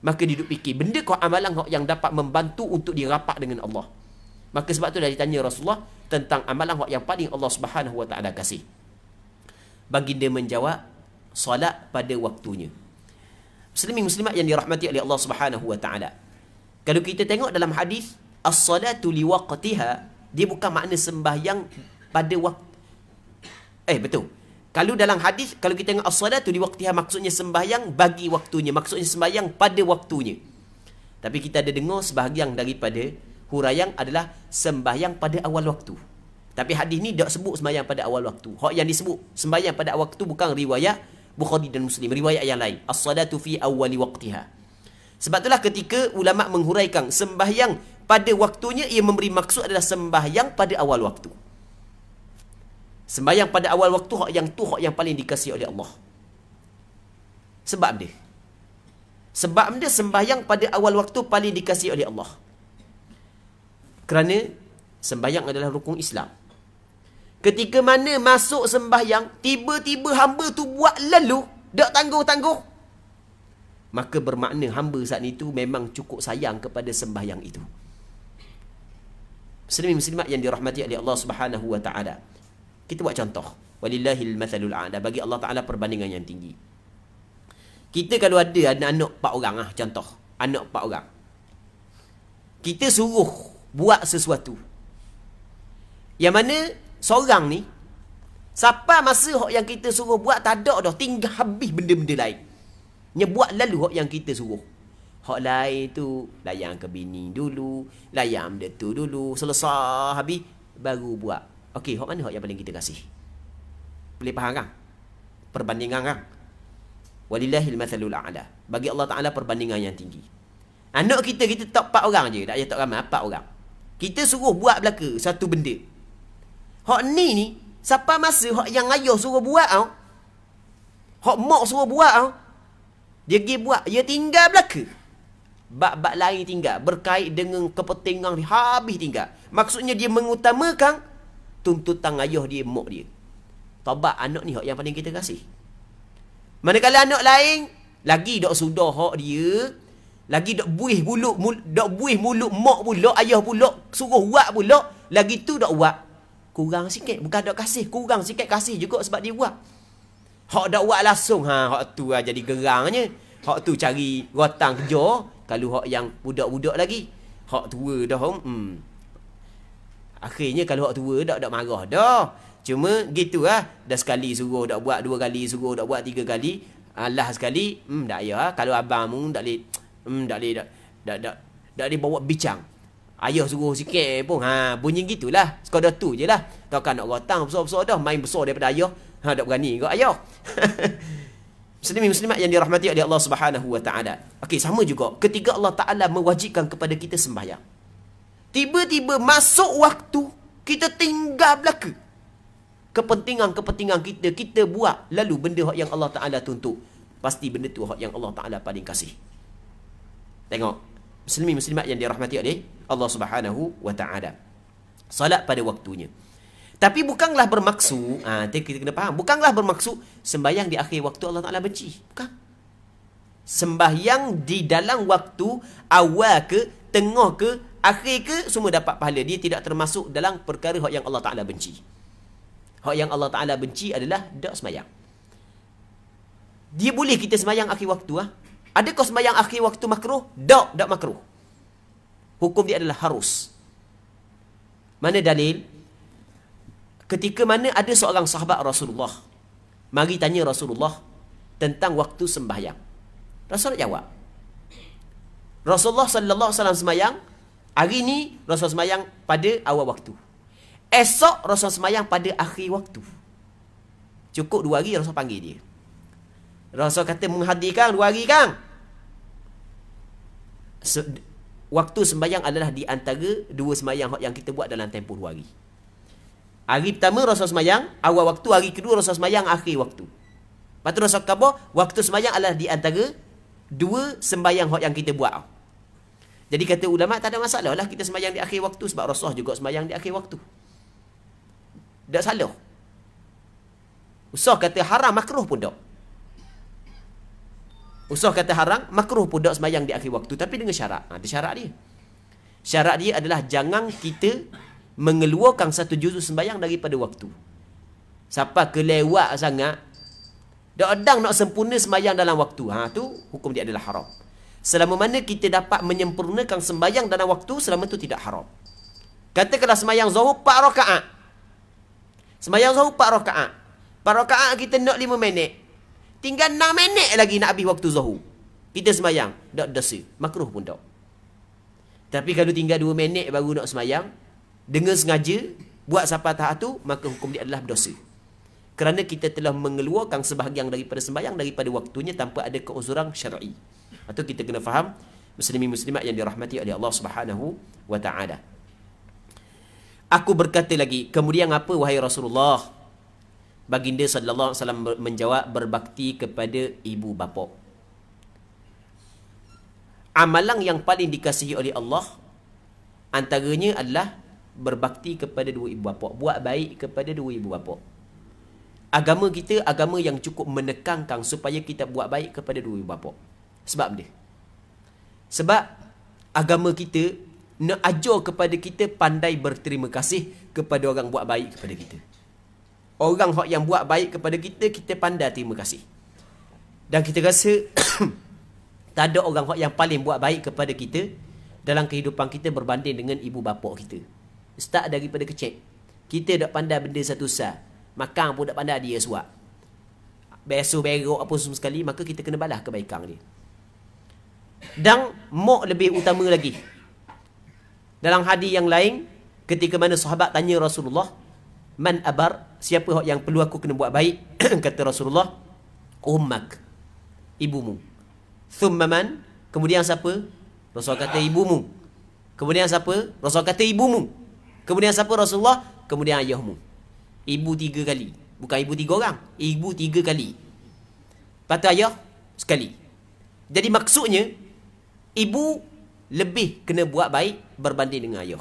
maka dia duk fikir benda kau amalan yang dapat membantu untuk dia rapat dengan Allah. Maka sebab tu dah ditanya Rasulullah tentang amalan yang paling Allah Subhanahu wa Ta'ala kasih. Baginda menjawab, solat pada waktunya. Muslimin muslimat yang dirahmati oleh Allah Subhanahu wa Ta'ala. Kalau kita tengok dalam hadis, as-salatu liwaqtiha, dia bukan makna sembahyang pada waktu. Betul. Kalau dalam hadis, kalau kita tengok as-salatu di waqtiha, maksudnya sembahyang bagi waktunya, maksudnya sembahyang pada waktunya. Tapi kita ada dengar sebahagian daripada huraian adalah sembahyang pada awal waktu. Tapi hadis ni tak sebut sembahyang pada awal waktu. Hak yang disebut sembahyang pada awal waktu bukan riwayat Bukhari dan Muslim, riwayat yang lain. As-salatu fi awwali waqtiha. Sebab itulah ketika ulama menghuraikan sembahyang pada waktunya, ia memberi maksud adalah sembahyang pada awal waktu. Sembahyang pada awal waktu, hak yang paling dikasihi oleh Allah. Sebab dia sembahyang pada awal waktu paling dikasihi oleh Allah. Kerana sembahyang adalah rukun Islam. Ketika mana masuk sembahyang, tiba-tiba hamba tu buat lalu, tak tangguh-tangguh, maka bermakna hamba saat itu memang cukup sayang kepada sembahyang itu. Muslimin muslimat yang dirahmati oleh Allah Subhanahu wa taala. Kita buat contoh. Walillahil mathalul a'la. Bagi Allah Taala perbandingan yang tinggi. Kita kalau ada anak-anak 4 orang contoh, anak 4 orang. Kita suruh buat sesuatu. Yang mana seorang ni, siapa masa hak yang kita suruh buat tak ada dah, tinggal habis benda-benda lain. Buat lalu hak yang kita suruh. Hak lain tu layan ke bini dulu, layan benda tu dulu, selesai habis baru buat. Okey, hak mana hak yang paling kita kasih? Boleh faham kan? Perbandingan kan? Walillahil mathalul a'la. Bagi Allah Taala perbandingan yang tinggi. Anak kita tak 4 orang je, tak payah tak ramai, 4 orang. Kita suruh buat belaka satu benda. Hak ni siapa masa hak yang ayah suruh buat hak mak suruh buat dia pergi buat, dia tinggal belaka. Bab-bab lain tinggal, berkait dengan kepentingan dia, habis tinggal. Maksudnya dia mengutamakan tuntutan ayah dia, mak dia. Tobat anak ni hak yang paling kita kasih. Manakala anak lain lagi dak sudah hak dia, lagi dak buih mulut mak pula, ayah pula suruh buat pula, lagi tu dak buat. Kurang sikit, bukan dak kasih, kurang sikit kasih juga sebab dia buat. Hak dak buat langsung, hak tu jadi gerangnya. Hak tu cari rotang kerja. Kalau hak yang budak-budak lagi, hak tua dah akhirnya kalau hak tua dak marah dah. Cuma gitulah, dah sekali suruh dak buat, 2 kali suruh dak buat, 3 kali, alah sekali, dak ya. Kalau abangmu dak leh dak bawa bincang. Ayah suruh sikit pun, bunyi gitulah. Sekadar tu je lah. Takkan nak rotang besar-besar dah, main besar daripada ayah. Tak berani kot ayah. Muslimin muslimat yang dirahmati oleh Allah Subhanahu wa taala. Okey, sama juga ketika Allah Taala mewajibkan kepada kita sembahyang. Tiba-tiba masuk waktu, kita tinggal belaka. Kepentingan-kepentingan kita buat lalu benda yang Allah Taala tuntut. Pasti benda tu yang Allah Taala paling kasih. Tengok, muslimin muslimat yang dirahmati oleh Allah Subhanahu wa taala. Salat pada waktunya. Tapi bukanlah bermaksud, kita kena faham, bukanlah bermaksud sembahyang di akhir waktu Allah Taala benci. Bukan. Sembahyang di dalam waktu awal ke, tengah ke, akhir ke, semua dapat pahala. Dia tidak termasuk dalam perkara yang Allah Taala benci. Hak yang Allah Taala benci adalah tak sembahyang. Dia boleh kita sembahyang akhir waktu. Adakah sembahyang akhir waktu makruh? Tak makruh. Hukum dia adalah harus. Mana dalil? Ketika mana ada seorang sahabat Rasulullah mari tanya Rasulullah tentang waktu sembahyang. Rasul jawab. Rasulullah sallallahu alaihi wasallam sembahyang, hari ni Rasul sembahyang pada awal waktu. Esok Rasul sembahyang pada akhir waktu. Cukup 2 hari Rasul panggil dia. Rasul kata menghadirkan 2 hari kan? Waktu sembahyang adalah di antara 2 sembahyang yang kita buat dalam tempoh 2 hari. Hari pertama Rasul sembahyang awal waktu, hari kedua Rasul sembahyang akhir waktu. Lepas tu Rasul kata waktu sembahyang adalah di antara 2 sembahyang yang kita buat. Jadi kata ulama tak ada masalah lah kita sembahyang di akhir waktu, sebab Rasul juga sembahyang di akhir waktu. Tak salah. Usah kata haram makruh pun tak. Usah kata haram makruh pun tak sembahyang di akhir waktu, tapi dengan syarat. Ada syarat dia. Syarat dia adalah jangan kita mengeluarkan satu juzuk sembahyang daripada waktu. Siapa kelewat sangat, dak nak sempurna sembahyang dalam waktu, tu hukum dia adalah haram. Selama mana kita dapat menyempurnakan sembahyang dalam waktu, selama itu tidak haram. Katakanlah sembahyang zuhur 4 rakaat. Sembahyang zuhur 4 rakaat. Rakaat kita nak 5 minit. Tinggal 6 minit lagi nak habis waktu zuhur. Kita sembahyang, tak dosa. Makruh pun tak. Tapi kalau tinggal 2 minit baru nak sembahyang, dengan sengaja buat sampai tahap tu, maka hukum dia adalah berdosa. Kerana kita telah mengeluarkan sebahagian daripada sembahyang daripada waktunya tanpa ada keuzuran syar'i. Atau kita kena faham muslimin muslimat yang dirahmati oleh Allah Subhanahu wa taala. Aku berkata lagi, kemudian apa wahai Rasulullah? Baginda sallallahu alaihi wasallam menjawab, berbakti kepada ibu bapa. Amalan yang paling dikasihi oleh Allah antaranya adalah berbakti kepada dua ibu bapa, buat baik kepada dua ibu bapa. Agama kita agama yang cukup menekankan supaya kita buat baik kepada dua ibu bapa. Sebab dia. Sebab agama kita nak ajar kepada kita pandai berterima kasih kepada orang buat baik kepada kita. Orang yang buat baik kepada kita, kita pandai terima kasih. Dan kita rasa tak ada orang yang paling buat baik kepada kita dalam kehidupan kita berbanding dengan ibu bapa kita. Start daripada kecil. Kita tak pandai benda satu sah. Makan pun tak pandai dia suap. Beso berok apa semua sekali, maka kita kena balas kebaikan dia. Dan mak lebih utama lagi. Dalam hadis yang lain, ketika mana sahabat tanya Rasulullah, man abar, siapa yang perlu aku kena buat baik? Kata Rasulullah, ummak, ibumu. Thumma man, kemudian siapa? Rasul kata ibumu. Kemudian siapa? Rasul kata ibumu. Kemudian siapa Rasulullah? Kemudian ayahmu. Ibu 3 kali. Bukan ibu 3 orang. Ibu 3 kali. Lepas tu ayah sekali. Jadi maksudnya, ibu lebih kena buat baik berbanding dengan ayah.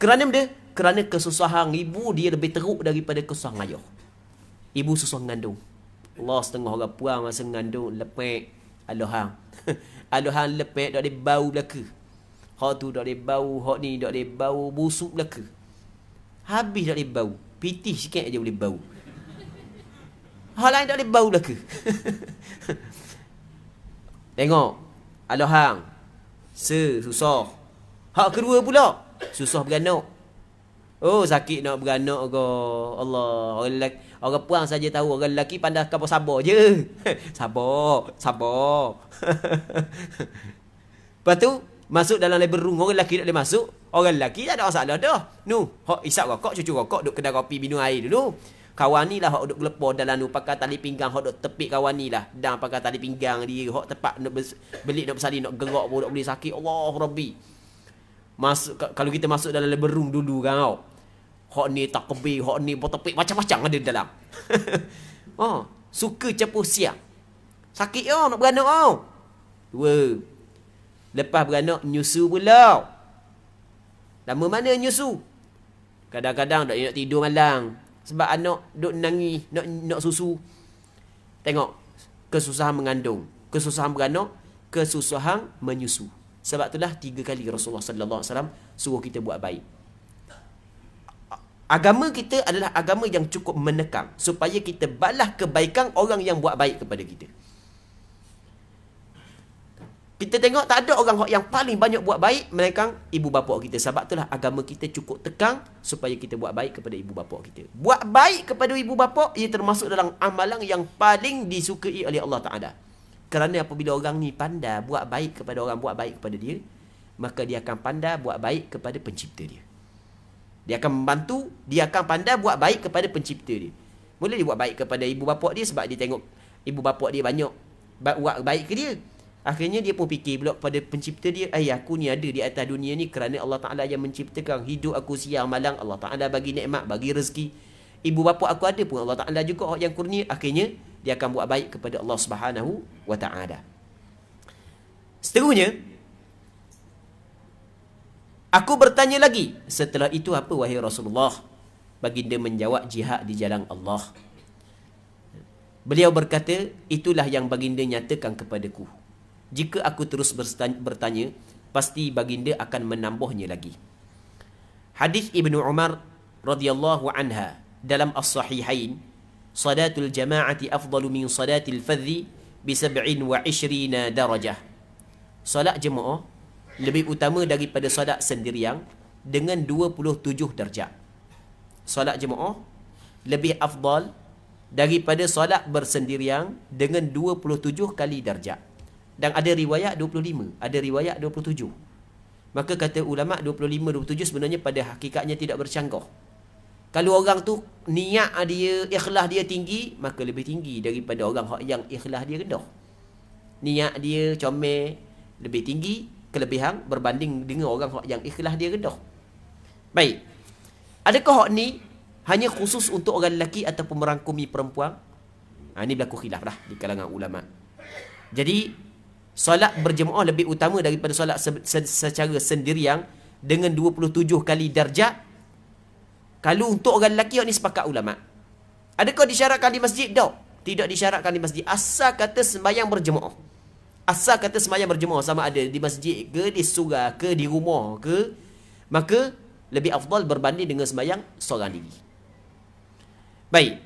Kerana benda? Kerana kesusahan ibu dia lebih teruk daripada kesusahan ayah. Ibu susah mengandung. Allah, setengah orang puang masa mengandung, lepek. Alohan. Alohan lepek, tak ada bau belaka. Hak tu tak ada bau, hak ni tak ada bau, busuk belaka. Habis tak ada bau. Pitih sikit aja boleh bau. Hak lain tak ada bau belaka. Tengok. Alohan. Susah. Hak kedua pula, susah beranak. Oh, sakit nak beranak ke. Allah, orang puang saja tahu, orang lelaki pandai kapal sabar je. Sabar. Lepas tu masuk dalam labor room, orang lelaki tak boleh masuk. Orang lelaki tak ada masalah dah. Hak isap rokok, cucu rokok, duk kedai kopi minum air dulu. Kawan ni lah hak duk gelepor dalam tu, pakai tali pinggang, hak duk tepik kawan ni lah. Dan pakai tali pinggang dia, hak tepat nak belik nak bersalin, nak gerak pun tak boleh, sakit. Allah Rabbi. Masuk, kalau kita masuk dalam labor room dulu kan, hak ni takbir, hak ni potopik, macam-macam ada dalam. Suka campur siap. Sakit nak beranak. 2. Lepas beranak, nyusu pula. Lama mana nyusu? Kadang-kadang tak nak tidur malam. Sebab anak duk nangis, nak susu. Tengok, kesusahan mengandung, kesusahan beranak, kesusahan menyusu. Sebab itulah 3 kali Rasulullah sallallahu alaihi wasallam suruh kita buat baik. Agama kita adalah agama yang cukup menekan supaya kita balas kebaikan orang yang buat baik kepada kita. Kita tengok tak ada orang yang paling banyak buat baik melainkan ibu bapa kita. Sebab itulah agama kita cukup tekan supaya kita buat baik kepada ibu bapa kita. Buat baik kepada ibu bapa ia termasuk dalam amalan yang paling disukai oleh Allah Taala. Kerana apabila orang ni pandai buat baik kepada orang buat baik kepada dia, maka dia akan pandai buat baik kepada pencipta dia. Dia akan membantu, dia akan pandai buat baik kepada pencipta dia. Mula dia buat baik kepada ibu bapa dia sebab dia tengok ibu bapa dia banyak buat baik ke dia. Akhirnya dia pun fikir pula pada pencipta dia, aku ni ada di atas dunia ni kerana Allah Ta'ala yang menciptakan. Hidup aku siang malam, Allah Ta'ala bagi nikmat, bagi rezeki. Ibu bapa aku ada pun Allah Ta'ala juga yang kurnia. Akhirnya dia akan buat baik kepada Allah Subhanahu wa Ta'ala. Seterusnya, aku bertanya lagi, setelah itu apa wahai Rasulullah? Baginda menjawab, jihad di jalan Allah. Beliau berkata, itulah yang baginda nyatakan kepadaku. Jika aku terus bertanya, pasti baginda akan menambahnya lagi. Hadis Ibnu Umar radhiyallahu anha dalam as-sahihain, salatul jama'ati afdalu min salatil fadhi bi 27 darajah. Salat jemaah lebih utama daripada salat sendirian dengan 27 darjat. Salat jemaah lebih afdal daripada solat bersendirian dengan 27 kali darjat. Dan ada riwayat 25, ada riwayat 27. Maka kata ulama 25 27 sebenarnya pada hakikatnya tidak bercanggah. Kalau orang tu niat dia, ikhlas dia tinggi, maka lebih tinggi daripada orang yang ikhlas dia rendah. Niat dia comel lebih tinggi, kelebihan berbanding dengan orang yang ikhlas dia rendah. Baik. Adakah hak ni hanya khusus untuk orang lelaki ataupun merangkumi perempuan? Ini berlaku khilaf dah di kalangan ulama. Jadi solat berjemaah lebih utama daripada solat secara sendirian dengan 27 kali darjat. Kalau untuk orang lelaki, ni sepakat ulama. Adakah disyaratkan di masjid? Tak. Tidak disyaratkan di masjid. Asal kata sembahyang berjemaah. Asal kata sembahyang berjemaah, sama ada di masjid ke, di surau ke, di rumah ke, maka lebih afdal berbanding dengan sembahyang seorang diri. Baik.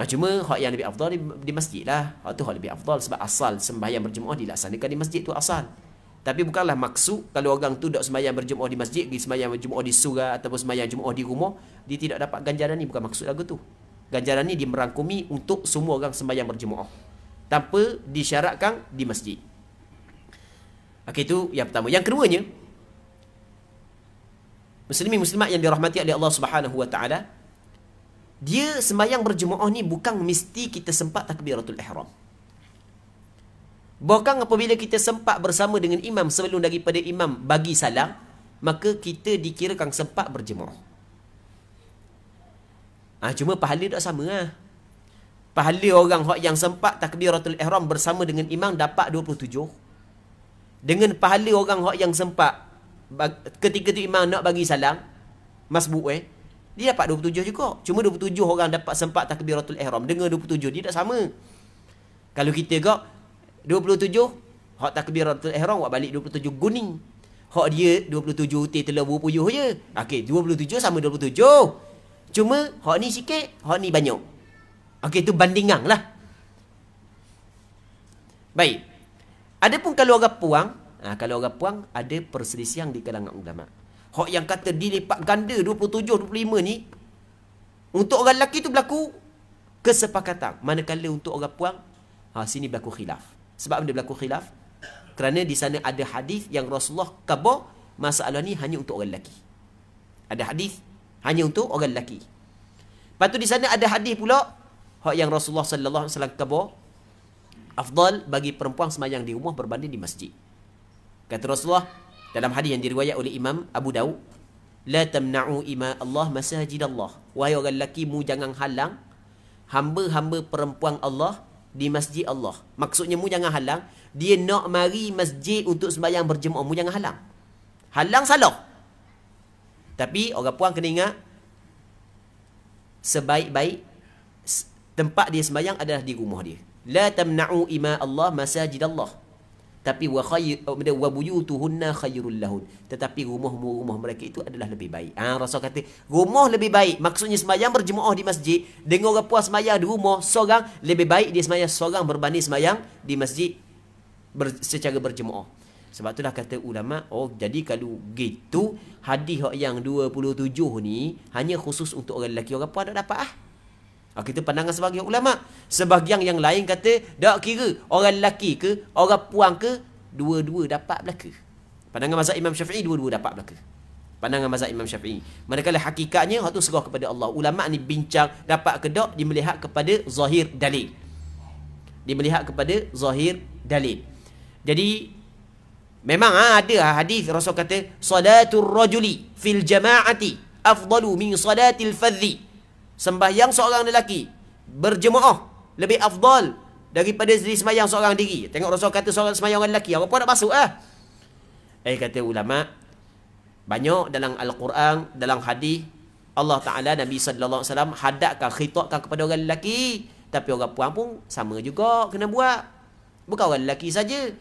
Cuma hak yang lebih afdal di masjid lah. Hak tu hak lebih afdal sebab asal sembahyang berjemaah dilaksanakan di masjid tu asal. Tapi bukanlah maksud kalau orang tu dok sembahyang berjemaah di masjid, pergi sembahyang berjemaah di surau ataupun sembahyang jemaah di rumah, dia tidak dapat ganjaran ni. Bukan maksud lagu tu. Ganjaran ni dia merangkumi untuk semua orang sembahyang berjemaah tanpa disyaratkan di masjid. Okey, itu yang pertama. Yang keduanya, muslimin muslimat yang dirahmati oleh Allah Subhanahu wa taala, dia sembahyang berjemaah ni bukan mesti kita sempat takbiratul ihram. Bahkan apabila kita sempat bersama dengan imam sebelum daripada imam bagi salam, maka kita dikirakan sempat berjemaah. Cuma pahala tak sama lah. Pahala orang yang sempat takbiratul ihram bersama dengan imam dapat 27. Dengan pahala orang yang sempat ketika tu imam nak bagi salam, masbuk dia dapat 27 juga. Cuma 27 orang dapat sempat takbiratul ihram. Dengan 27 dia tak sama. Kalau kita kok 27 hak takbiratul ihram buat balik 27 guning. Hak dia 27 uti telah berpuyuh je. Okey, 27 sama 27. Cuma hak ni sikit, hak ni banyak. Okey, tu bandingan lah. Baik. Adapun kalau orang puang, ada perselisihan di kalangan ulama. Hak yang kata dilipat ganda 27 25 ni untuk orang lelaki tu berlaku kesepakatan. Manakala untuk orang puang, sini berlaku khilaf. Sebab benda berlaku khilaf? Kerana di sana ada hadis yang Rasulullah khabar masalah ni hanya untuk orang lelaki. Ada hadis hanya untuk orang lelaki. Lepas tu di sana ada hadis pula hak yang Rasulullah sallallahu alaihi wasallam khabar afdal bagi perempuan sembahyang di rumah berbanding di masjid. Kata Rasulullah dalam hadis yang diriwayat oleh Imam Abu Daud, la tamna'u ima Allah masajid Allah. Wahai orang lelaki, mu jangan halang hamba-hamba perempuan Allah di masjid Allah. Maksudnya mu jangan halang dia nak mari masjid untuk sembahyang berjemaah, mu jangan halang. Halang salah. Tapi orang puan kena ingat, sebaik-baik tempat dia sembahyang adalah di rumah dia. La tamna'u ima Allah masajid Allah. Tapi wa buyutuhunna khairul lahun. Tetapi rumah mereka itu adalah lebih baik. Rasul kata rumah lebih baik. Maksudnya sembahyang berjemaah di masjid dengan orang puas sembahyang di rumah seorang, lebih baik dia sembahyang seorang berbanding sembahyang di masjid secara berjemaah. Sebab itulah kata ulama, jadi kalau gitu hadis yang 27 ni hanya khusus untuk orang lelaki, orang puan tak dapat Kita pandangan sebagian ulama. Sebahagian yang lain kata, tak kira orang lelaki ke, orang puan ke, dua-dua dapat belaka. Pandangan mazhab Imam Syafi'i, dua-dua dapat belaka. Pandangan mazhab Imam Syafi'i. Manakala hakikatnya, hak tu serah kepada Allah. Ulama ni bincang, dapat ke tak, dia melihat kepada zahir dalil. Dia melihat kepada zahir dalil. Jadi, memang ada hadis Rasul kata, salatul rajuli fil jama'ati afdalu min salatil fadhi. Sembahyang seorang lelaki berjemaah lebih afdal daripada sembahyang seorang diri. Tengok Rasul kata seorang sembahyang orang lelaki, apa nak masuk kata ulama, banyak dalam Al-Quran, dalam hadis Allah Taala, Nabi sallallahu alaihi wasallam hadapkan, khitabkan kepada orang lelaki, tapi orang puan pun sama juga kena buat. Bukan orang lelaki saja.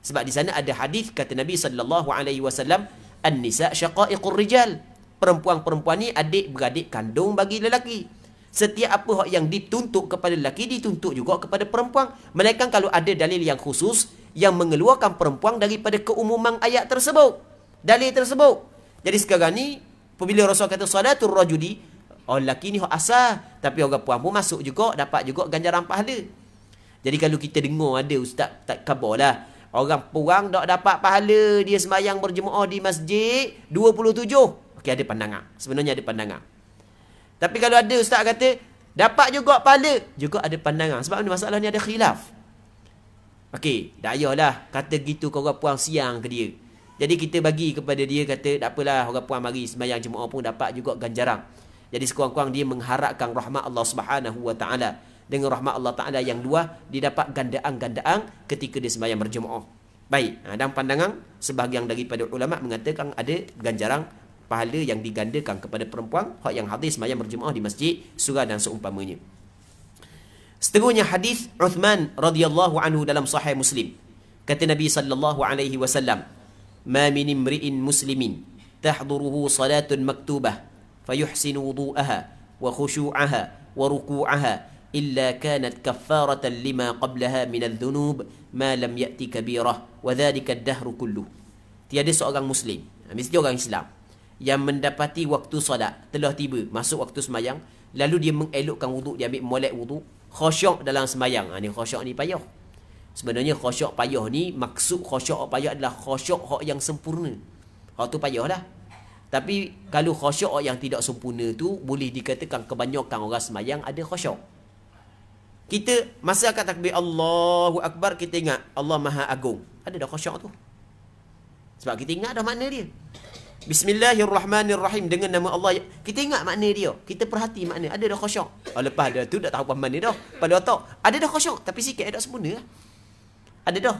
Sebab di sana ada hadis kata Nabi sallallahu alaihi wasallam, an-nisa syaqaiqur rijal. Perempuan-perempuan ni adik-beradik kandung bagi lelaki. Setiap apa yang dituntut kepada lelaki dituntut juga kepada perempuan. Melainkan kalau ada dalil yang khusus yang mengeluarkan perempuan daripada keumuman ayat tersebut, dalil tersebut. Jadi sekarang ni apabila Rasul kata salatul rajuli, Orang lelaki ni hak asal, tapi orang puan pun masuk juga, dapat juga ganjaran pahala. Jadi kalau kita dengar ada ustaz tak khabar lah, orang puan tak dapat pahala, dia sembahyang berjemaah di masjid 27. Okey, ada pandangan. Sebenarnya ada pandangan. Tapi kalau ada ustaz kata dapat juga pahala, juga ada pandangan. Sebab ni masalah ni ada khilaf. Okey, tak payahlah kata gitu ke orang puan siang ke dia. Jadi kita bagi kepada dia, kata tak apalah, orang puan mari sembahyang jemaah pun dapat juga ganjaran. Jadi sekurang-kurang dia mengharapkan rahmat Allah Subhanahu wa taala. Dengan rahmat Allah taala yang luas, dia dapat gandaan-gandaan ketika dia sembahyang berjemaah. Baik, dan pandangan sebahagian daripada ulama mengatakan ada ganjaran pahala yang digandakan kepada perempuan hak yang hadir sembahyang berjemaah di masjid, surah dan seumpamanya. Seterusnya hadis Uthman radhiyallahu anhu dalam sahih Muslim. Kata Nabi sallallahu alaihi wasallam, "Ma min imri'in muslimin tahduruhu salatun maktubah fayuhsinu wudu'aha wa khushu'aha wa ruku'aha illa kanat kaffaratan lima qablaha min adh-dhunub ma lam ya'ti kabirah wa dhalika ad-dahru kulluh." Tiada seorang muslim, mesti orang Islam, yang mendapati waktu solat telah tiba, masuk waktu sembahyang, lalu dia mengelokkan wuduk, dia ambil molek wuduk, khusyuk dalam sembahyang. Ni khusyuk ni payah. Sebenarnya khusyuk payah ni, maksud khusyuk payah adalah khusyuk hak yang sempurna. Hak tu payah lah. Tapi kalau khusyuk hak yang tidak sempurna tu, boleh dikatakan kebanyakan orang sembahyang ada khusyuk. Kita masa akan takbir Allahu Akbar, kita ingat Allah Maha Agung. Ada dah khusyuk tu. Sebab kita ingat dah makna dia. Bismillahirrahmanirrahim, dengan nama Allah. Kita ingat makna dia. Kita perhati makna. Ada dah khusyuk. Lepas dah tu tak tahu apa makna dah. Pada otak. Ada dah khusyuk. Tapi sikit ada sempurna. Ada dah.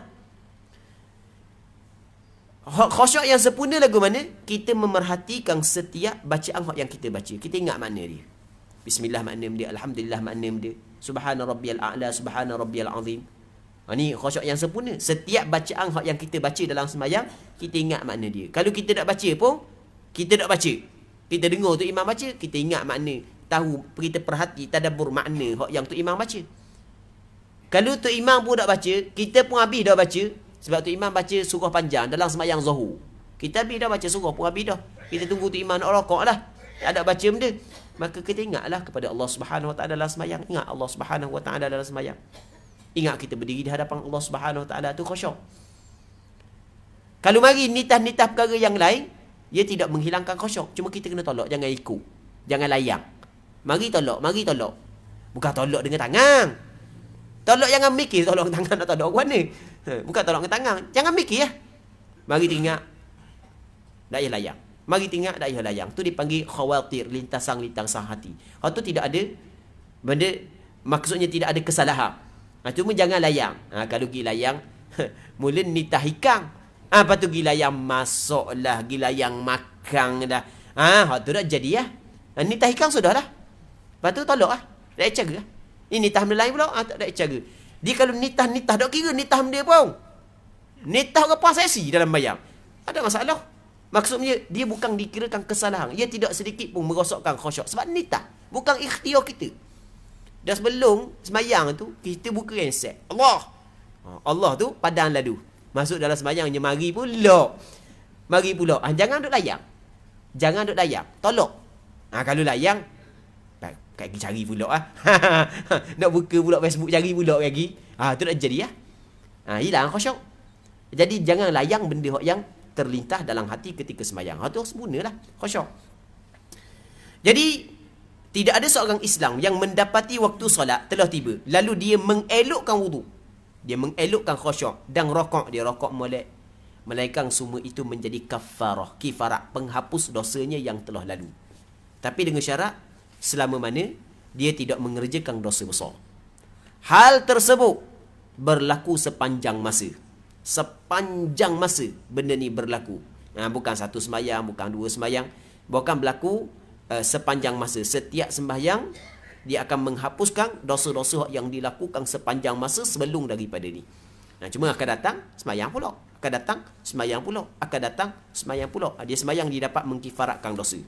Khusyuk yang sempurna lagu mana? Kita memerhatikan setiap bacaan yang kita baca. Kita ingat makna dia. Bismillah makna dia. Alhamdulillah makna dia. Subhana rabbiyal a'la. Subhana rabbiyal azim. Ni khusyuk yang sempurna. Setiap bacaan yang kita baca dalam sembahyang, kita ingat makna dia. Kalau kita tak baca pun, kita tak baca. Kita dengar tu imam baca, kita ingat makna. Tahu, kita perhati, tadabbur makna yang tu imam baca. Kalau tu imam pun tak baca, kita pun habis dah baca. Sebab tu imam baca surah panjang dalam sembahyang zuhur. Kita habis dah baca surah pun habis dah. Kita tunggu tu imam nak rakaat lah. Tak ada baca benda. Maka kita ingatlah kepada Allah Subhanahu wa taala dalam sembahyang. Ingat Allah Subhanahu wa taala dalam sembahyang. Ingat kita berdiri di hadapan Allah Subhanahu wa taala tu khusyuk. Kalau mari nitah-nitah perkara yang lain, dia tidak menghilangkan khusyuk. Cuma kita kena tolak, jangan ikut. Jangan layang. Mari tolak, mari tolak. Bukan tolak dengan tangan. Tolak jangan mikir tolak dengan tangan nak tolak orang mana. Bukan tolak dengan tangan. Jangan mikir ya. Mari tinggal. Tak payah layang. Mari tinggal, tak payah layang. Tu dipanggil khawatir, lintasan-lintasan hati. Hal tu tidak ada benda, maksudnya tidak ada kesalahan. Cuma jangan layang. Kalau pergi layang, mula nitah hikang. Lepas tu pergi layang masuk lah, pergi layang makan dah. Hak tu dah jadi lah. Nitah hikang sudah lah. Lepas tu tolak lah. Tak ada cara lah. Ini nitah benda lain pula, tak ada cara. Dia kalau nitah-nitah, tak kira nitah benda pun. Nitah orang puas sesi dalam bayang. Ada masalah. Maksudnya, dia bukan dikirakan kesalahan. Dia tidak sedikit pun merosakkan khusyuk. Sebab nitah. Bukan ikhtiar kita. Dan sebelum sembahyang tu, kita buka handset. Allah. Allah tu padang ladu. Masuk dalam sembahyangnya, mari pula. Mari pula. Jangan duk layang. Jangan duk layang. Tolak. Kalau layang, kaki cari pula. Nak buka pula Facebook, cari pula lagi. Tu dah jadi lah. Hilang khusyuk. Jadi jangan layang benda yang terlintas dalam hati ketika sembahyang. Tu sempurnalah khusyuk. Jadi tidak ada seorang Islam yang mendapati waktu solat telah tiba, lalu dia mengelokkan wuduk, dia mengelokkan khusyuk dan rakaat, dia rakaat molek, melainkan semua itu menjadi kafarah, kifarat, penghapus dosanya yang telah lalu. Tapi dengan syarat selama mana dia tidak mengerjakan dosa besar. Hal tersebut berlaku sepanjang masa. Sepanjang masa benda ni berlaku. Bukan satu sembahyang, bukan dua sembahyang, bukan berlaku sepanjang masa. Setiap sembahyang dia akan menghapuskan dosa-dosa yang dilakukan sepanjang masa sebelum daripada ni. Cuma akan datang sembahyang pula, akan datang sembahyang pula, akan datang sembahyang pula. Dia sembahyang dia dapat mengkifaratkan dosa.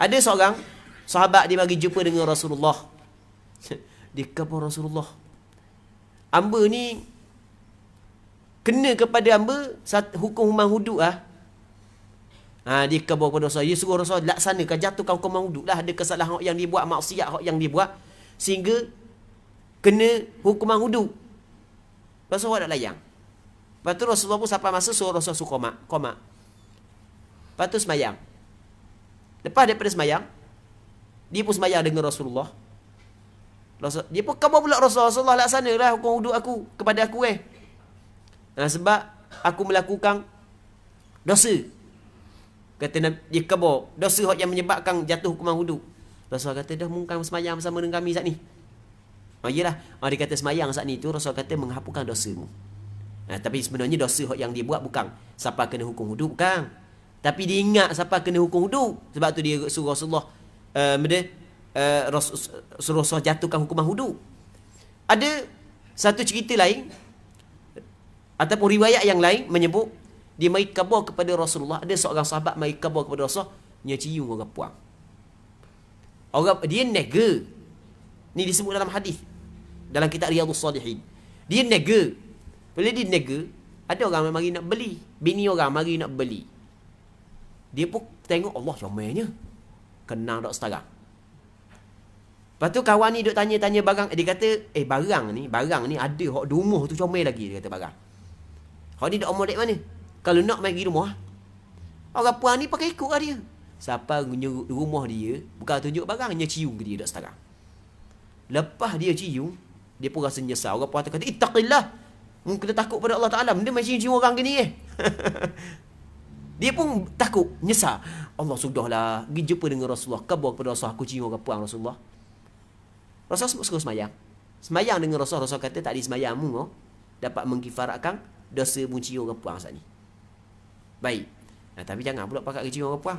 Ada seorang sahabat dia bagi jumpa dengan Rasulullah. Dia kata, Rasulullah, hamba ni kena kepada hamba hukum human hudud . Dia kebal kepada Rasulullah. Dia suruh Rasulullah laksanakan, jatuhkan hukuman wuduk lah. Ada kesalahan yang dia buat, maksiat yang dia buat, sehingga kena hukuman wuduk. Rasulullah tak layang. Lepas tu Rasulullah pun sampai masa suruh Rasulullah komak. Lepas tu semayang. Lepas daripada semayang, dia pun semayang dengan Rasulullah. Dia pun khabar pula Rasulullah, laksanalah hukum wuduk aku kepada aku sebab aku melakukan dosa. Kata dia khabar dosa yang menyebabkan jatuh hukuman wuduk. Rasulullah kata, dah mungkin semayang bersama dengan kami saat ni. Iyalah, dia kata semayang saat ni tu Rasulullah kata menghapuskan dosamu. Tapi sebenarnya dosa yang dia buat bukan siapa kena hukum wuduk, bukan. Tapi dia ingat siapa kena hukum wuduk. Sebab tu dia suruh Rasulullah suruh Rasulullah jatuhkan hukuman wuduk. Ada satu cerita lain ataupun riwayat yang lain menyebut dia mai khabar kepada Rasulullah. Ada seorang sahabat mai khabar kepada Rasulullah, dia cium orang puang. Dia nega. Ni disebut dalam hadis dalam kitab Riyadhus Shalihin. Dia nega. Bila dia nega, ada orang mari nak beli. Bini orang mari nak beli. Dia pun tengok, Allah comelnya. Kenal tak setara. Lepas tu kawan ni duk tanya-tanya barang. Dia kata, barang ni ada hak di rumah tu comel lagi. Dia kata barang. Hak ni duk omong dek mana? Kalau nak main pergi rumah, orang puan ni pakai ikut lah dia. Siapa nyuruh rumah dia, bukan tunjuk barang, dia cium ke dia tak setara. Lepas dia cium, dia pun rasa nyesal. Orang puan kata, ittaqillah. Kita takut pada Allah Ta'ala. Dia macam cium orang gini Dia pun takut, nyesal. Allah sudahlah, pergi jumpa dengan Rasulullah. Khabar kepada Rasulullah, aku cium orang puan Rasulullah. Rasulullah suruh semayang. Semayang dengan Rasulullah. Rasulullah kata, tak di semayangmu dapat mengkifaratkan dosa cium orang puan saat ni. Baik. Tapi jangan pula pakat cium orang puan.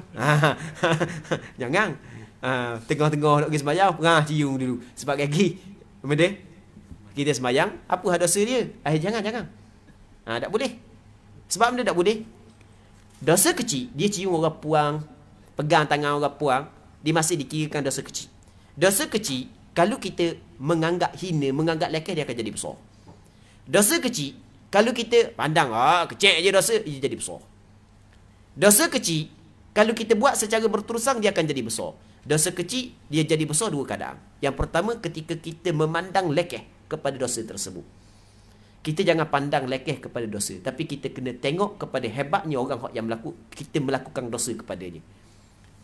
Jangan. Tengah-tengah nak pergi semayang, cium dulu. Sebab kaki, benda kita semayang, apa dosa dia? Jangan. Tak boleh. Sebab benda tak boleh. Dosa kecil, dia cium orang puang, pegang tangan orang puang, dia masih dikirakan dosa kecil. Dosa kecil, kalau kita menganggap hina, menganggap lekeh, dia akan jadi besar. Dosa kecil, kalau kita pandang, kecil je dosa, dia jadi besar. Dosa kecil, kalau kita buat secara berterusan, dia akan jadi besar. Dosa kecil, dia jadi besar dua keadaan. Yang pertama, ketika kita memandang lekeh kepada dosa tersebut. Kita jangan pandang lekeh kepada dosa, tapi kita kena tengok kepada hebatnya orang yang kita melakukan dosa kepadanya.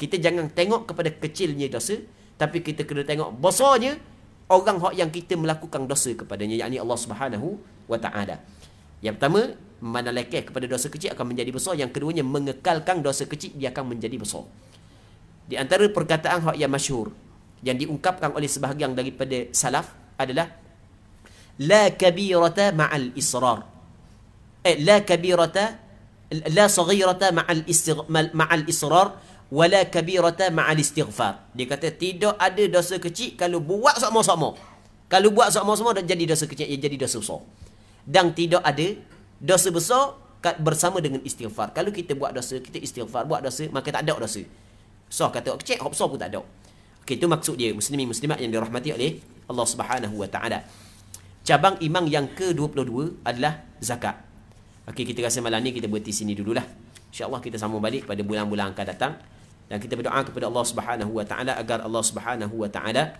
Kita jangan tengok kepada kecilnya dosa, tapi kita kena tengok besarnya orang yang kita melakukan dosa kepadanya, yakni Allah Subhanahu wa Ta'ala. Yang pertama, memandang lekeh kepada dosa kecil akan menjadi besar. Yang keduanya, mengekalkan dosa kecil, dia akan menjadi besar. Di antara perkataan yang masyhur yang diungkapkan oleh sebahagian daripada salaf adalah la kabirata ma'al israr. La saghirata ma'al israr wa la kabirata ma'al istighfar. Dia kata tidak ada dosa kecil kalau buat sama-sama. Kalau buat sama-sama dah jadi dosa kecil, ia jadi dosa besar. Dan tidak ada dosa besar bersama dengan istighfar. Kalau kita buat dosa, kita istighfar, buat dosa, maka tak ada dosa. So kata orang kecil, hak besar pun tak ada. Okey, itu maksud dia, muslimin muslimat yang dirahmati oleh Allah Subhanahu wa Ta'ala. Cabang iman yang ke-22 adalah zakat. Okey, kita rasa malam ni kita berhenti sini dululah. InsyaAllah kita sambung balik pada bulan-bulan akan datang. Dan kita berdoa kepada Allah Subhanahu wa Ta'ala agar Allah Subhanahu wa Ta'ala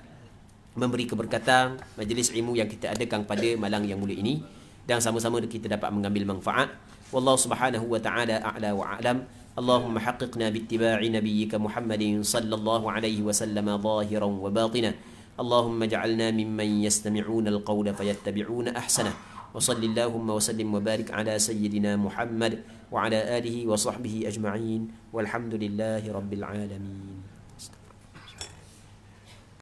memberi keberkatan majlis ilmu yang kita adakan pada malam yang mulia ini, dan sama-sama kita dapat mengambil manfaat. Wallahu Subhanahu wa Ta'ala a'la wa a'lam. اللهم حققنا باتباع نبيك محمد صلى الله عليه وسلم ظاهرا وباطنا. اللهم اجعلنا ممن يستمعون القول فيتبعون أحسنه. وصل اللهم وسلم وبارك على سيدنا محمد وعلى آله وصحبه أجمعين والحمد لله رب العالمين.